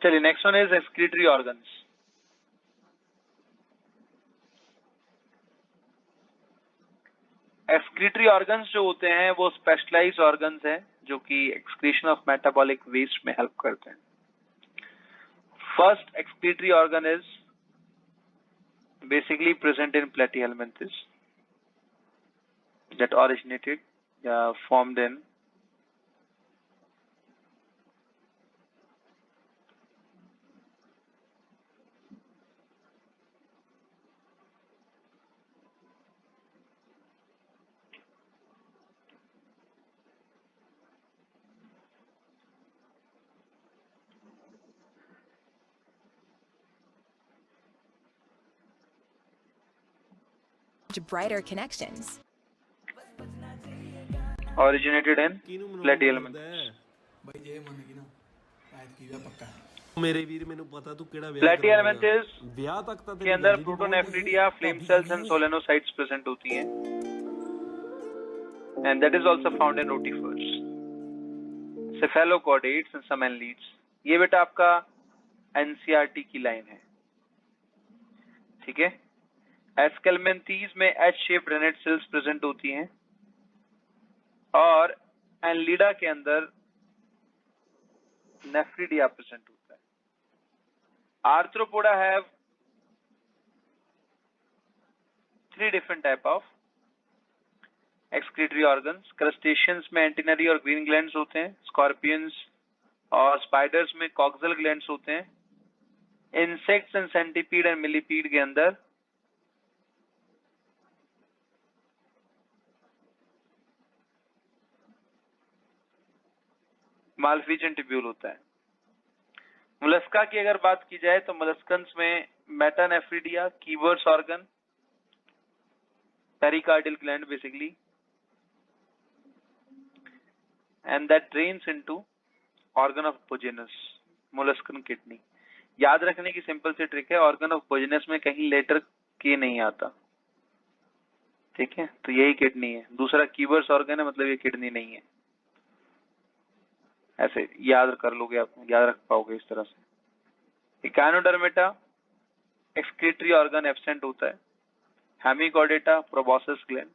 चलिए, next one is excretory organs. Excretory organs जो होते हैं वो स्पेशलाइज्ड ऑर्गन्स हैं जो कि एक्सक्रीशन ऑफ मेटाबॉलिक वेस्ट में हेल्प करते हैं। First excretory organ is basically present in platyhelminthes that originated formed in brighter connections. originated in platyhelminthes. ਬਾਈ ਜੇ ਮੰਨ ਗਈ ਨਾ ਐਤਕੀ ਦਾ ਪੱਕਾ ਮੇਰੇ ਵੀਰ ਮੈਨੂੰ ਪਤਾ ਤੂੰ ਕਿਹੜਾ ਵਿਆਹ platyhelminthes ਵਿਆਹ तक ਤਾਂ के अंदर protonephridia, flame cells and solenocytes present होती हैं, and that is also found in rotifers, cephalochordates and some annelids. ये बेटा आपका NCERT की लाइन है, ठीक है। एस्केल्मेंथीज में H shape renette cells present होती हैं और एनलिडा के अंदर नेफ्रिडिया प्रेजेंट होता है। Arthropoda have 3 different type of excretory organs. Crustaceans में एंटीनरी और ग्रीन ग्लैंड्स होते हैं। स्कॉर्पियंस और स्पाइडर्स में कॉक्सल ग्लैंड्स होते हैं। Insects and centipede and millipede के अंदर मालफिजियन ट्यूब्यूल होता है। मोलस्का की अगर बात की जाए तो मोलस्कन्स में metanephridia, Keber's organ, pericardial gland basically, and that drains into organ of Bojanus, molluscan kidney. याद रखने की सिंपल सी ट्रिक है, ऑर्गन ऑफ पोजेनस में कहीं लेटर के नहीं आता, ठीक है, तो यही किडनी है। दूसरा कीवर्स ऑर्गन है, मतलब ये किडनी नहीं है। ऐसे याद कर लोगे आप, याद रख पाओगे इस तरह से। इकानोडर्मेटा एक्सक्रीटरी ऑर्गन एब्सेंट होता है। Hemichordata proboscis gland,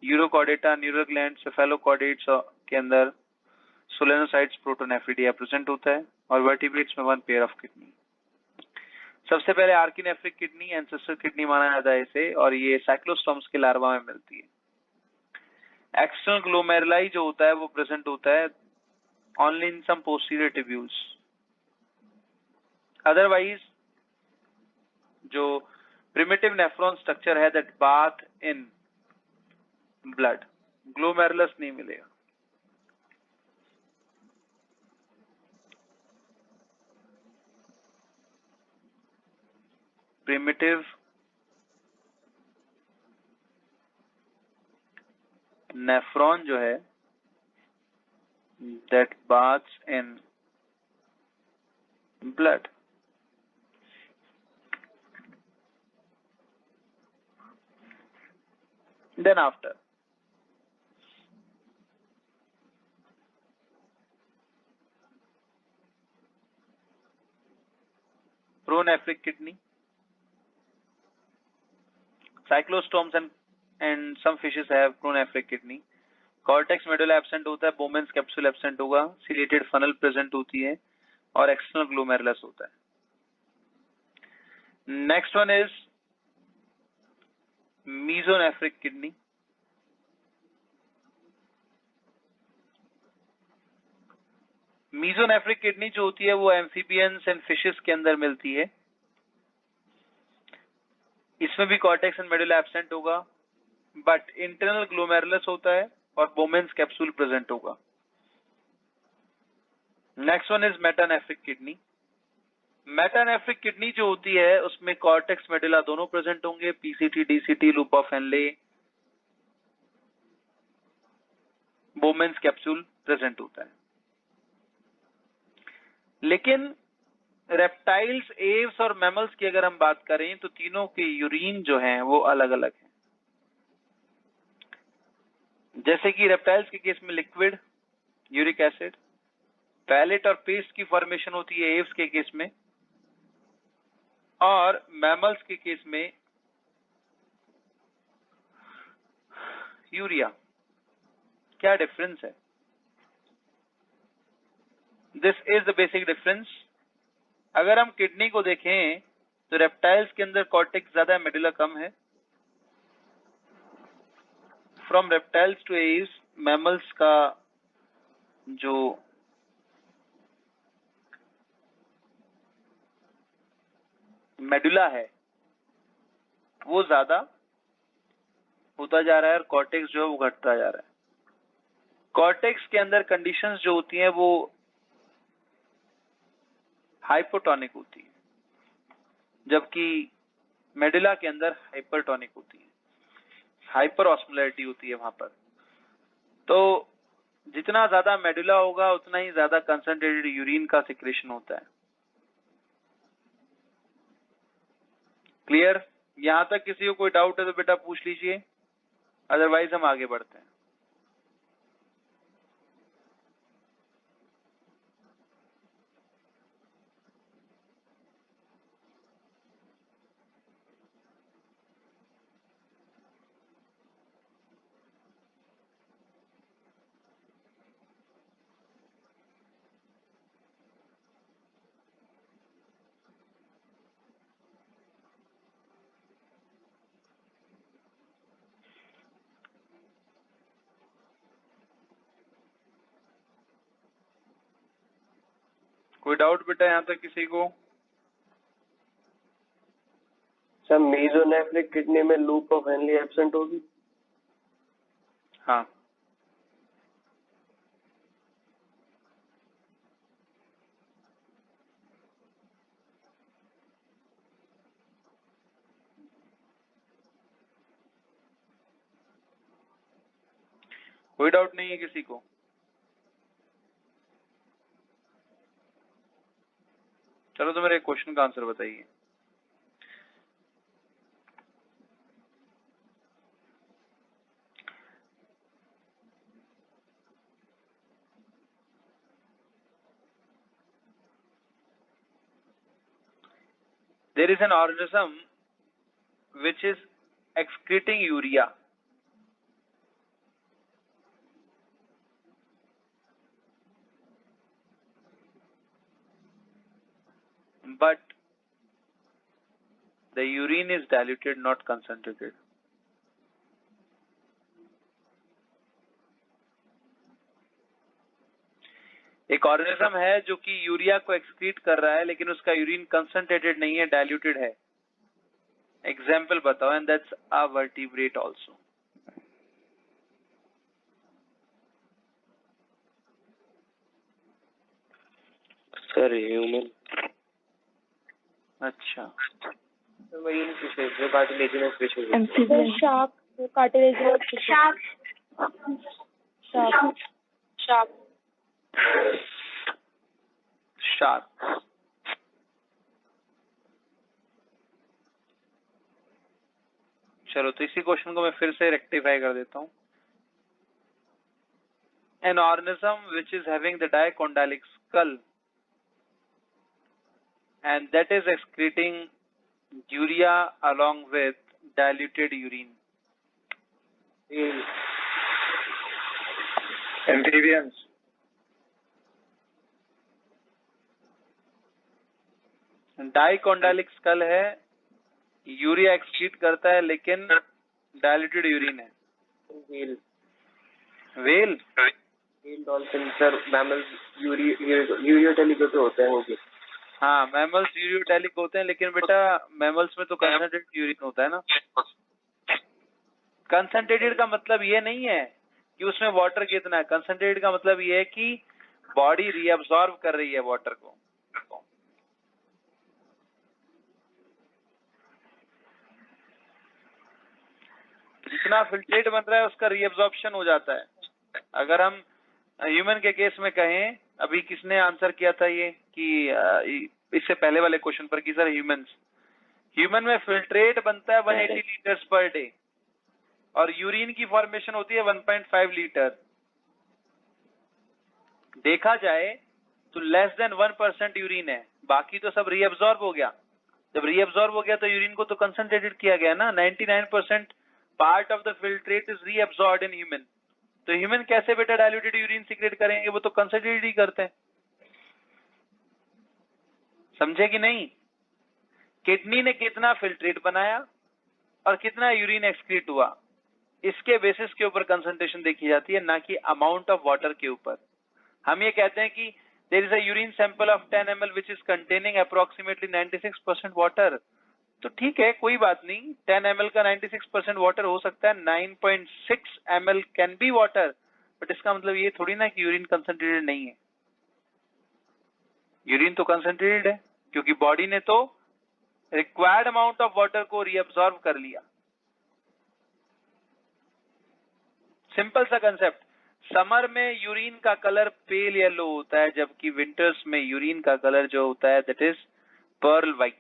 urochordata neural gland, cephalochordates के अंदर सोलेनोसाइट्स प्रोटोनेफ्रिडिया प्रेजेंट होता है, और वर्टिब्रेट्स में वन पेयर ऑफ किडनी। सबसे पहले आर्किनेफ्रिक किडनी एंसेस्टर किडनी माना जाता है इसे, और ये साइक्लोस्टोम्स के लार्वा में मिलती है। एक्सटर्नल ग्लोमेरुलाई जो होता है वो प्रेजेंट होता है only in some posterior tubules. Otherwise, जो primitive nephron structure है that bath in blood, glomerulus नहीं मिलेगा। Primitive nephron जो है that baths in blood, then after pronephric kidney, cyclostomes and some fishes have pronephric kidney। Cortex medulla absent होता है, बोमेंस capsule absent होगा, chelated funnel present होती है, और एक्सटर्नल ग्लोमेरुलस होता है। Next one is mesonephric kidney. Mesonephric kidney जो होती है वो एम्फीबियंस एंड फिशेस के अंदर मिलती है। इसमें भी कॉर्टेक्स एंड मेडुला एब्सेंट होगा, बट इंटरनल ग्लोमेरुलस होता है और बोमेंस कैप्सूल प्रेजेंट होगा। Next one is metanephric kidney. Metanephric kidney जो होती है उसमें कॉर्टेक्स मेडुला दोनों प्रेजेंट होंगे, PCT, DCT, loop of Henley, बोमेंस capsule present होता है। लेकिन रेप्टाइल्स, एव्स और मैमल्स की अगर हम बात करें तो तीनों के यूरिन जो हैं वो अलग अलग हैं। जैसे कि रेप्टाइल्स के केस में लिक्विड यूरिक एसिड, पैलेट और पेस्ट की फॉर्मेशन होती है एव्स के केस में, और मैमल्स के केस में यूरिया। क्या डिफरेंस है? This is the basic difference. अगर हम किडनी को देखें तो रेप्टाइल्स के अंदर कॉर्टेक्स ज्यादा है, मेडुला कम है। From reptiles to aves, mammals का जो मेडुला है वो ज्यादा होता जा रहा है, और कॉर्टेक्स जो है वो घटता जा रहा है। कॉर्टेक्स के अंदर कंडीशंस जो होती हैं वो हाइपोटोनिक होती है, जबकि मेडुला के अंदर हाइपरटोनिक होती है, हाइपर ऑस्मोलैरिटी होती है वहां पर। तो जितना ज्यादा मेडुला होगा उतना ही ज्यादा कंसंट्रेटेड यूरिन का सिक्रेशन होता है। क्लियर? यहां तक किसी को कोई डाउट है तो बेटा पूछ लीजिए, अदरवाइज हम आगे बढ़ते हैं। कोई डाउट बेटा यहाँ तक किसी को? सर मीजोनेफ्रिक किडनी में लूप ऑफ हेनली एब्सेंट होगी? हाँ, कोई डाउट नहीं है किसी को? चलो तो मेरे क्वेश्चन का आंसर बताइए। There is an organism which is excreting urea. But the urine is diluted, not concentrated. एक ऑर्गेनिज्म है जो कि यूरिया को एक्सक्रीट कर रहा है, लेकिन उसका यूरिन कंसंट्रेटेड नहीं है, डाइल्यूटेड है। एग्जाम्पल बताओ, and that's a vertebrate also. Sir human. अच्छा, वही नहीं पूछ रहे, कार्टिलेजिनस फिश होगी। Amphibian. Shark. Cartilaginous. Shark. Shark. Shark. Shark. चलो तो इसी क्वेश्चन को मैं फिर से रेक्टिफाई कर देता हूँ। An organism which is having the dicondylic skull and that is excreting urea along with diluted urine. Amphibians. Dicondylic school है, यूरिया एक्सक्रीट करता है लेकिन डाइल्यूटेड यूरिन है। Whale. Whale? Whale, dolphin sir, mammals ureotelic होते हैं वो भी। हाँ, मैमल्स यूरियोटेलिक होते हैं, लेकिन बेटा मैमल्स में तो कंसंट्रेटेड यूरिन होता है ना। कंसंट्रेटेड का मतलब ये नहीं है कि उसमें वाटर कितना है, कंसंट्रेटेड का मतलब ये है कि बॉडी रीअब्सॉर्ब कर रही है वाटर को। जितना फिल्ट्रेट बन रहा है उसका रीअब्सॉर्प्शन हो जाता है। अगर हम ह्यूमन के केस में कहें, अभी किसने आंसर किया था ये कि इससे पहले वाले क्वेश्चन पर कि सर ह्यूमन में फिल्ट्रेट बनता है 180 लीटर्स पर डे और यूरिन की फॉर्मेशन होती है 1.5 लीटर। देखा जाए तो लेस देन 1% यूरिन है, बाकी तो सब रीअब्सॉर्ब हो गया। जब रीअब्सॉर्ब हो गया तो यूरिन को तो कंसंट्रेटेड किया गया ना। 99% part of the filtrate is reabsorbed in human. तो ह्यूमन कैसे बेटा डाइल्यूटेड यूरिन सीक्रेट करेंगे, वो तो कंसंट्रेटेड ही करते हैं। समझे कि नहीं? किडनी ने कितना फिल्ट्रेट बनाया और कितना यूरिन एक्सक्रीट हुआ, इसके बेसिस के ऊपर कंसंट्रेशन देखी जाती है, ना कि अमाउंट ऑफ वाटर के ऊपर। हम ये कहते हैं कि there is a urine sample of 10 ml which is containing approximately 96% water. तो ठीक है, कोई बात नहीं, 10 ml का 96% वाटर हो सकता है, 9.6 ml can be water, but इसका मतलब ये थोड़ी ना कि यूरिन कंसंट्रेटेड नहीं है। यूरिन तो कंसंट्रेटेड है, क्योंकि बॉडी ने तो रिक्वायर्ड अमाउंट ऑफ वाटर को रीअब्सॉर्ब कर लिया। सिंपल सा कंसेप्ट। समर में यूरिन का कलर पेल येलो होता है, जबकि विंटर्स में यूरिन का कलर जो होता है that is pearl white,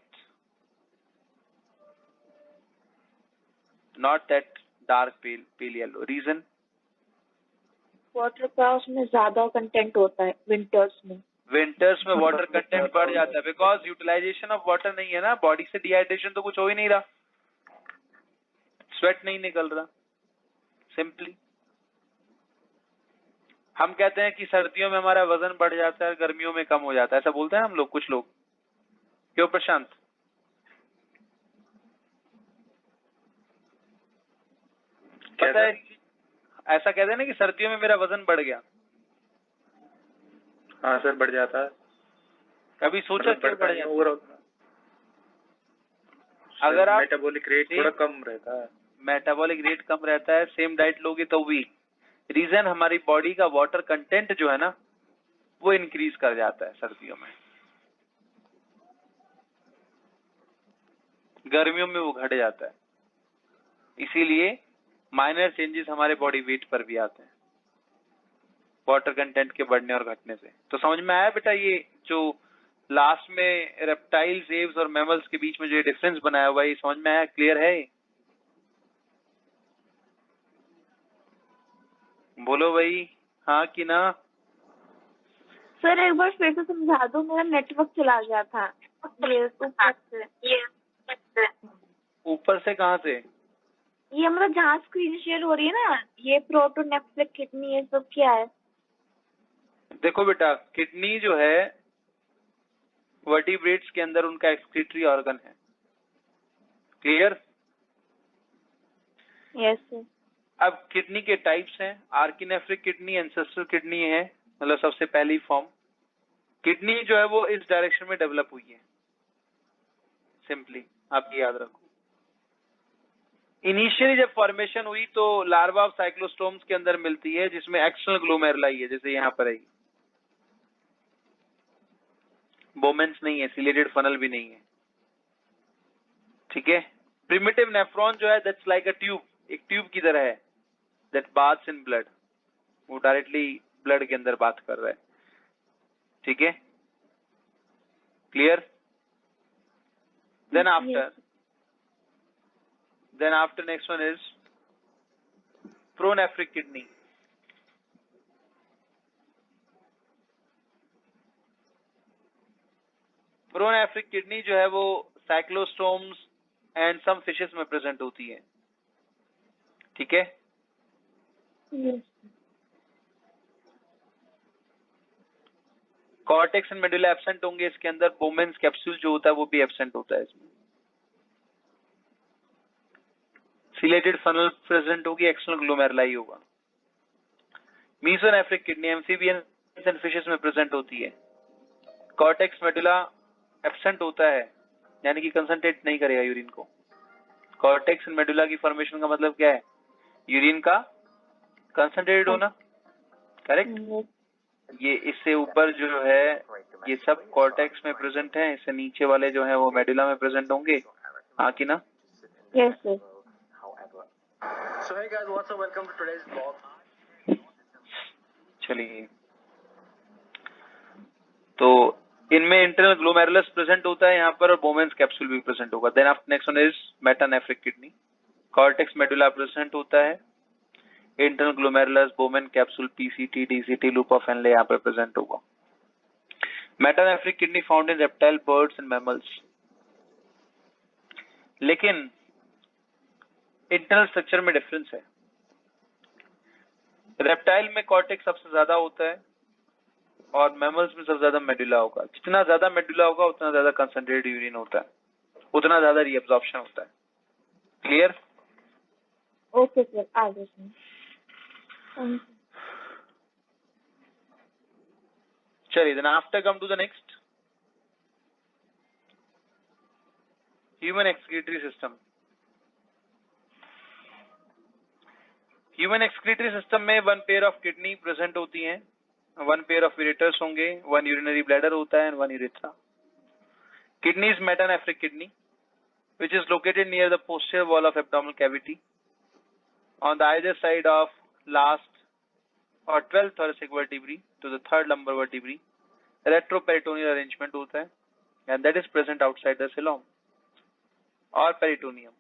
not that dark pale yellow. Reason? Water का उसमें ज्यादा कंटेंट होता है विंटर्स में। विंटर्स में वाटर कंटेंट बढ़ जाता है बिकॉज यूटिलाइजेशन ऑफ वाटर नहीं है ना, बॉडी से डिहाइड्रेशन तो कुछ हो ही नहीं रहा, स्वेट नहीं निकल रहा। सिंपली हम कहते हैं कि सर्दियों में हमारा वजन बढ़ जाता है, गर्मियों में कम हो जाता है, ऐसा बोलते हैं हम लोग, कुछ लोग। क्यों प्रशांत? पता है ऐसा कहते हैं ना कि सर्दियों में मेरा वजन बढ़ गया। हाँ सर, बढ़ जाता है। कभी सोचा क्यों बढ़ जाता है? ओवरऑल अगर आप मेटाबॉलिक रेट थोड़ा कम रहता है। मेटाबॉलिक रेट कम रहता है, सेम डाइट लोगे तो भी रीजन हमारी बॉडी का वाटर कंटेंट जो है ना वो इंक्रीज कर जाता है सर्दियों में, गर्मियों में वो घट जाता है। इसीलिए माइनर चेंजेस हमारे बॉडी वेट पर भी आते हैं वाटर कंटेंट के बढ़ने और घटने से। तो समझ में आया बेटा ये जो लास्ट में रेप्टाइल्स, एव्स और मैमल्स के बीच में जो डिफरेंस बनाया हुआ है, ये समझ में आया? क्लियर है? बोलो भाई हाँ कि ना। सर एक बार फिर से समझा दो, मेरा नेटवर्क चला गया था। ये ऊपर से कहाँ से? ये मतलब जहाँ स्क्रीन शेयर हो रही है ना, ये प्रोटोनेफ्रिक किडनी, ये सब क्या है? देखो बेटा, किडनी जो है वर्टिब्रेट्स के अंदर उनका एक्सक्रीटरी ऑर्गन है। क्लियर? Yes sir. अब किडनी के टाइप्स हैं, आर्किनेफ्रिक किडनी, एंसेस्ट्रल किडनी है, मतलब सबसे पहली फॉर्म। किडनी जो है वो इस डायरेक्शन में डेवलप हुई है, सिंपली आप ये याद रखो। इनिशियली जब फॉर्मेशन हुई तो लार्वा ऑफ साइक्लोस्टोम्स के अंदर मिलती है, जिसमें एक्सटर्नल ग्लोमेरुलाई है, जैसे यहाँ पर है। बोमेंस नहीं है, सिलेटेड फनल भी नहीं है, ठीक है। प्रिमिटिव नेफ्रॉन जो है दैट्स लाइक अ ट्यूब, एक ट्यूब की तरह है, दैट बाथ्स इन ब्लड, वो डायरेक्टली ब्लड के अंदर बात कर रहा है, ठीक है। Clear? Then after next one is pronephric kidney. Pronephric kidney जो है वो साइक्लोस्टोम्स एंड सम फिशेस में प्रेजेंट होती है, ठीक है। कॉर्टेक्स एंड मेडुला एब्सेंट होंगे इसके अंदर। बोमेंस कैप्सूल जो होता है वो भी एब्सेंट होता है इसमें। सिलेटेड फनल प्रेजेंट होगी, एक्सटर्नल ग्लोमेरुलाई होगा। मीसोनेफ्रिक किडनी एम्फीबियंस एंड फिशेस में प्रेजेंट होती है। कॉर्टेक्स मेडुला एब्सेंट होता है, यानी कि कंसंट्रेट नहीं करेगा यूरिन को। कॉर्टेक्स एंड मेडुला की फॉर्मेशन का मतलब क्या है? यूरिन का कंसंट्रेटेड होना, करेक्ट। ये इससे ऊपर जो है ये सब कॉर्टेक्स में प्रेजेंट है, इससे नीचे वाले जो है वो मेडुला में प्रेजेंट होंगे, हाँ कि ना? Yes sir. So hey guys, what's up? Welcome to today's vlog. चलिए, तो इनमें इंटरनल ग्लोमेरुलस प्रेजेंट होता है यहाँ पर, और बोमेंस कैप्सूल भी प्रेजेंट होगा। Then after next one is metanephric kidney. Cortex medulla present होता है, internal glomerulus, Bowman capsule, PCT, DCT, loop of Henle यहाँ पर प्रेजेंट होगा। Metanephric kidney found in reptile, birds and mammals. लेकिन internal structure में difference है। Reptile में cortex सबसे ज्यादा होता है और मैमल्स में सबसे ज्यादा मेडुला होगा। जितना ज्यादा मेडुला होगा उतना ज्यादा कंसंट्रेटेड यूरिन होता है, उतना ज्यादा रीअब्जॉर्प्शन होता है। क्लियर? ओके सर, आगे सर। चलिए, then after come to the next, human excretory system. Human excretory system में one pair of kidney present होती हैं, वन पेयर ऑफ यूरेटर्स होंगे, वन यूरिनरी ब्लैडर होता है and one urethra. Kidney is metanephric kidney which is located near the posterior wall of abdominal cavity on the either side of last or 12th thoracic vertebrae to the third lumbar vertebrae. Retroperitoneal arrangement होता है and that is present outside the coelom और peritoneum.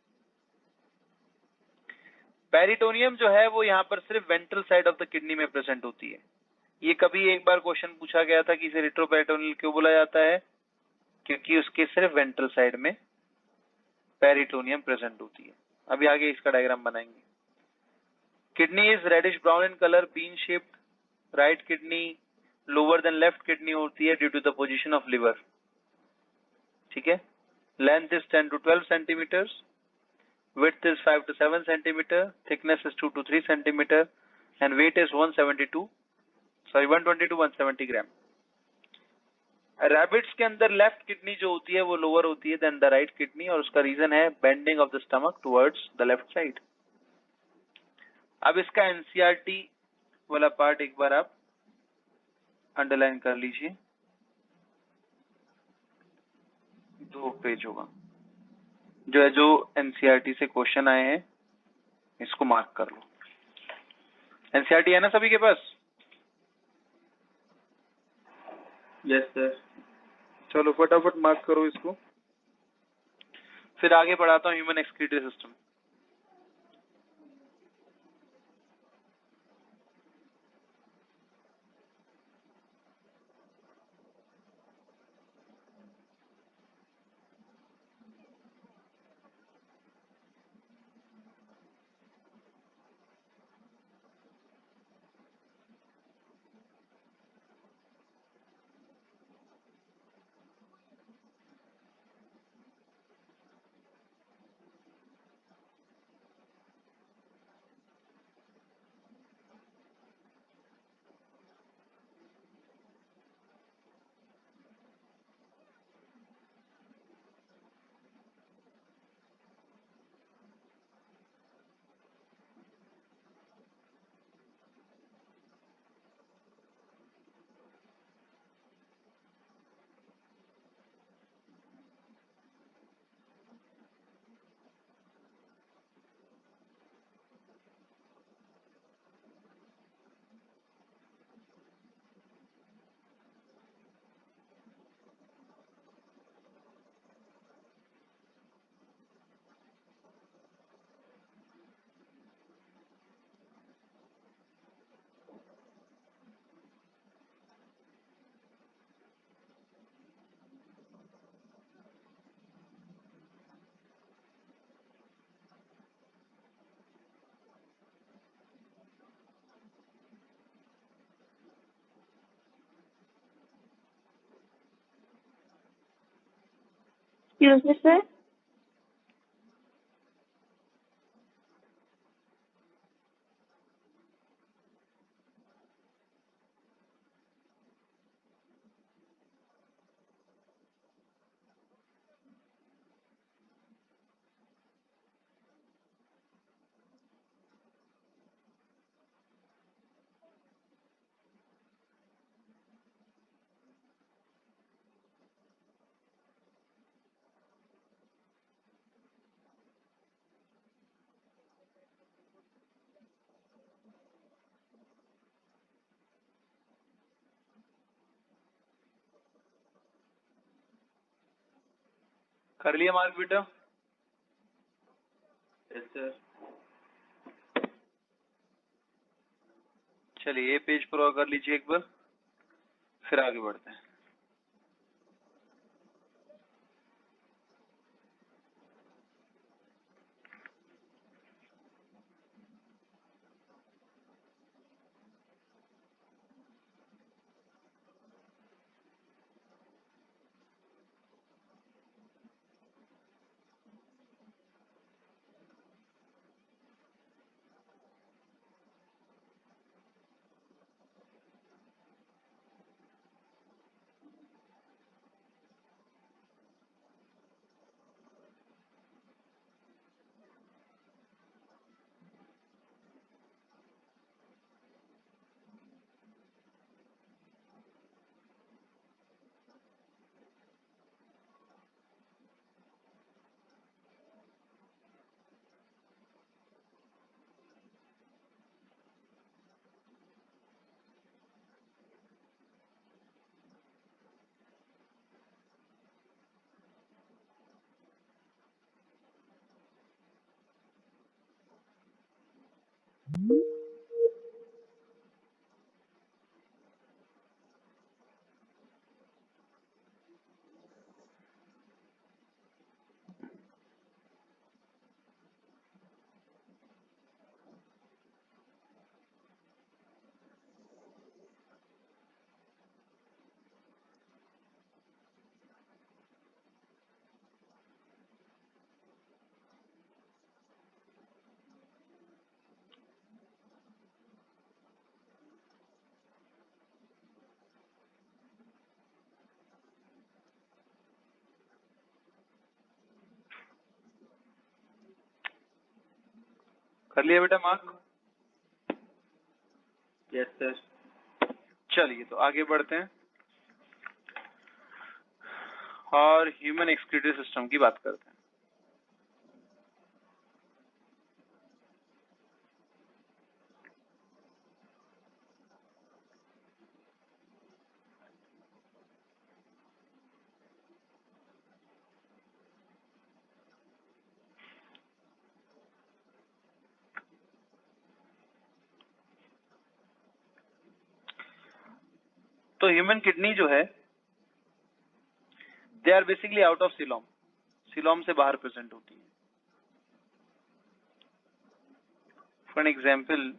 Peritoneum जो है वो यहाँ पर सिर्फ ventral side of the kidney में प्रेजेंट होती है। ये कभी एक बार क्वेश्चन पूछा गया था कि इसे रेट्रोपेरिटोनियल क्यों बोला जाता है, क्योंकि उसके सिर्फ वेंट्रल साइड में पेरिटोनियम प्रेजेंट होती है। अभी आगे इसका डायग्राम बनाएंगे। Kidney is reddish brown in colour, bean shaped. Right kidney lower than left kidney होती है due to the position of liver, ठीक है। Length is 10 to 12 centimetres, width is 5 to 7 centimeter, thickness is 2 to 3 centimeter, and weight is 120 to 170 gram. Rabbits के अंदर left kidney जो होती है वो लोअर होती है देन द राइट किडनी, और उसका रीजन है bending of the stomach towards the left side. अब इसका एनसीईआरटी वाला पार्ट एक बार आप अंडरलाइन कर लीजिए, 2 पेज होगा जो एनसीईआरटी से क्वेश्चन आए हैं इसको मार्क कर लो। एनसीईआरटी है ना सभी के पास? Yes sir. चलो फटाफट मार्क करो इसको, फिर आगे बढ़ाता हूँ human excretory system. Excuse me sir. कर लिया मार्क बेटा? Yes sir. चलिए ये पेज पूरा कर लीजिए एक बार, फिर आगे बढ़ते हैं। कर लिया बेटा मार्क? Yes sir. चलिए तो आगे बढ़ते हैं और ह्यूमन एक्सक्रीटरी सिस्टम की बात करते हैं। तो ह्यूमन किडनी जो है, they are basically out of coelom, coelom से बाहर प्रेजेंट होती है। फॉर एग्जाम्पल,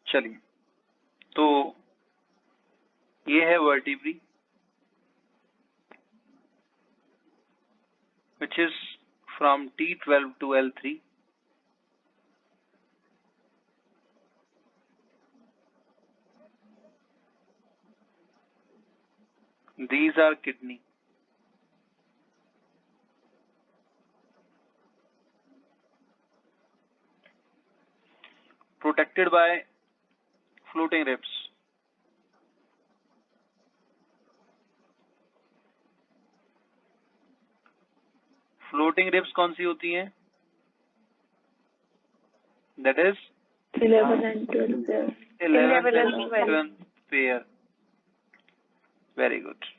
चलिए तो ये है vertebrae, which is from T12 to L3. These are kidney. Protected by floating ribs. Floating ribs कौन सी होती हैं? That is 11 and 12. 11th and 12th pair. Very good.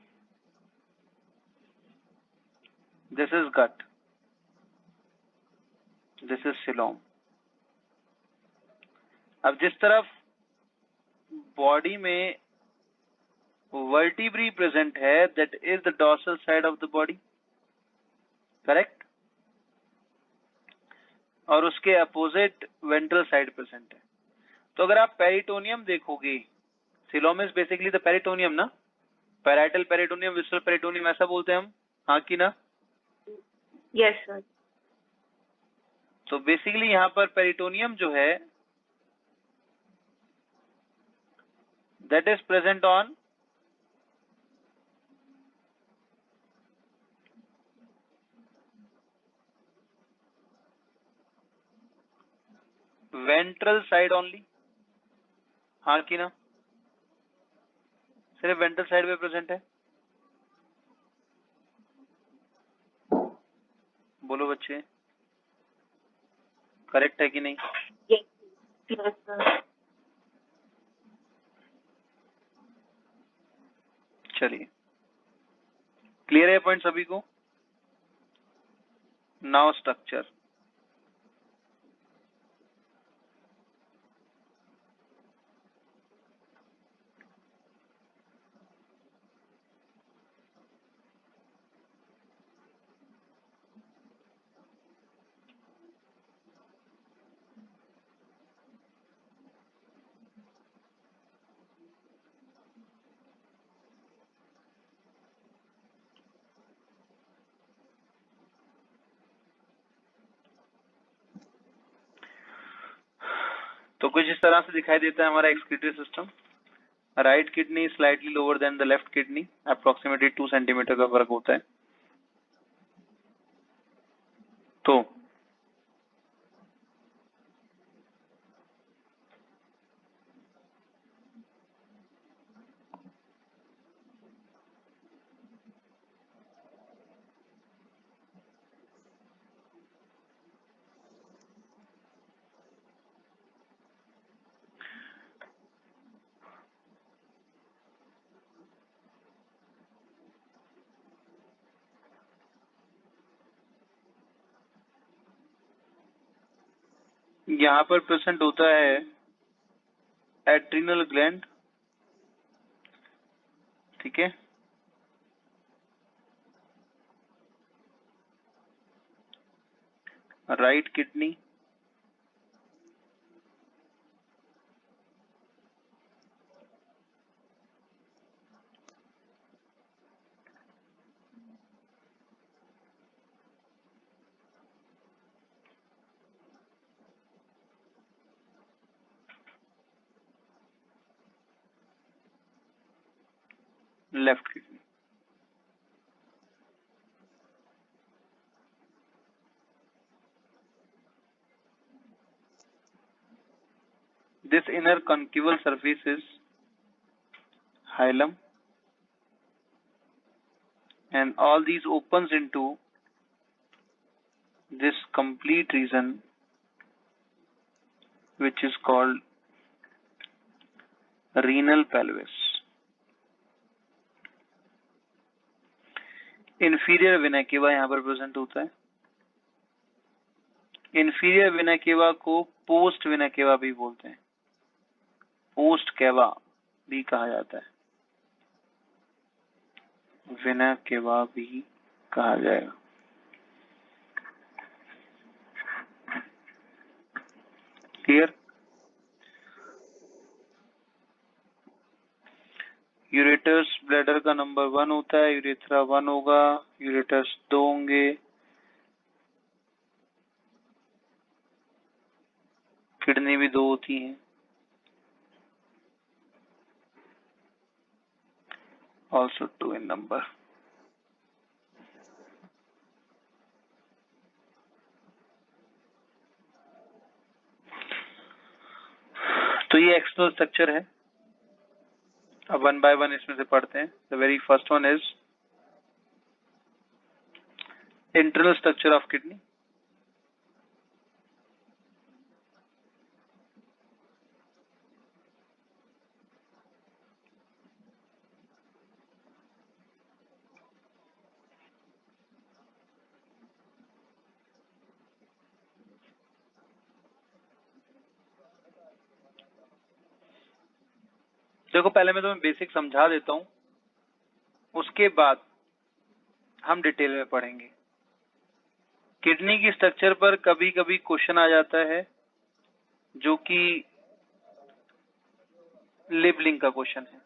This is gut. This is coelom. अब जिस तरफ body में vertebrae present है, that is the dorsal side of the body. Correct? और उसके अपोजिट वेंट्रल साइड प्रेजेंट है। तो अगर आप पेरिटोनियम देखोगे, coelom is basically the peritoneum ना, पैराइटल पेरिटोनियम, विसरल पेरिटोनियम ऐसा बोलते हैं हम, हाँ कि ना? Yes sir. तो बेसिकली यहाँ पर पेरिटोनियम जो है that is present on ventral side only, हाँ कि ना? सिर्फ वेंट्रल साइड पे प्रेजेंट है। बोलो बच्चे, करेक्ट है कि नहीं? Yes sir. चलिए, क्लियर है पॉइंट सभी को? Now structure. तो कुछ इस तरह से दिखाई देता है हमारा excretory system. Right kidney slightly lower than the left kidney, approximately 2 centimetre का फर्क होता है। तो यहाँ पर प्रेजेंट होता है एड्रिनल ग्लैंड, ठीक है। Right kidney, left kidney. This inner concaval surface is hilum, and all these opens into this complete region, which is called renal pelvis. Inferior vena cava यहाँ पर प्रेजेंट होता है। Inferior vena cava को post vena cava भी बोलते हैं, post केवा भी कहा जाता है, वेना केवा भी कहा जाएगा। क्लियर? यूरेटर्स ब्लैडर का नंबर 1 होता है, यूरेथ्रा 1 होगा, यूरेटर्स 2 होंगे, किडनी भी 2 होती हैं, also 2 in number। तो ये एक्सटर्नल स्ट्रक्चर है। अब 1 by 1 इसमें से पढ़ते हैं। The very first one is internal structure of kidney. देखो पहले मैं तुम्हें बेसिक समझा देता हूं, उसके बाद हम डिटेल में पढ़ेंगे। किडनी की स्ट्रक्चर पर कभी कभी क्वेश्चन आ जाता है जो कि लेबलिंग का क्वेश्चन है।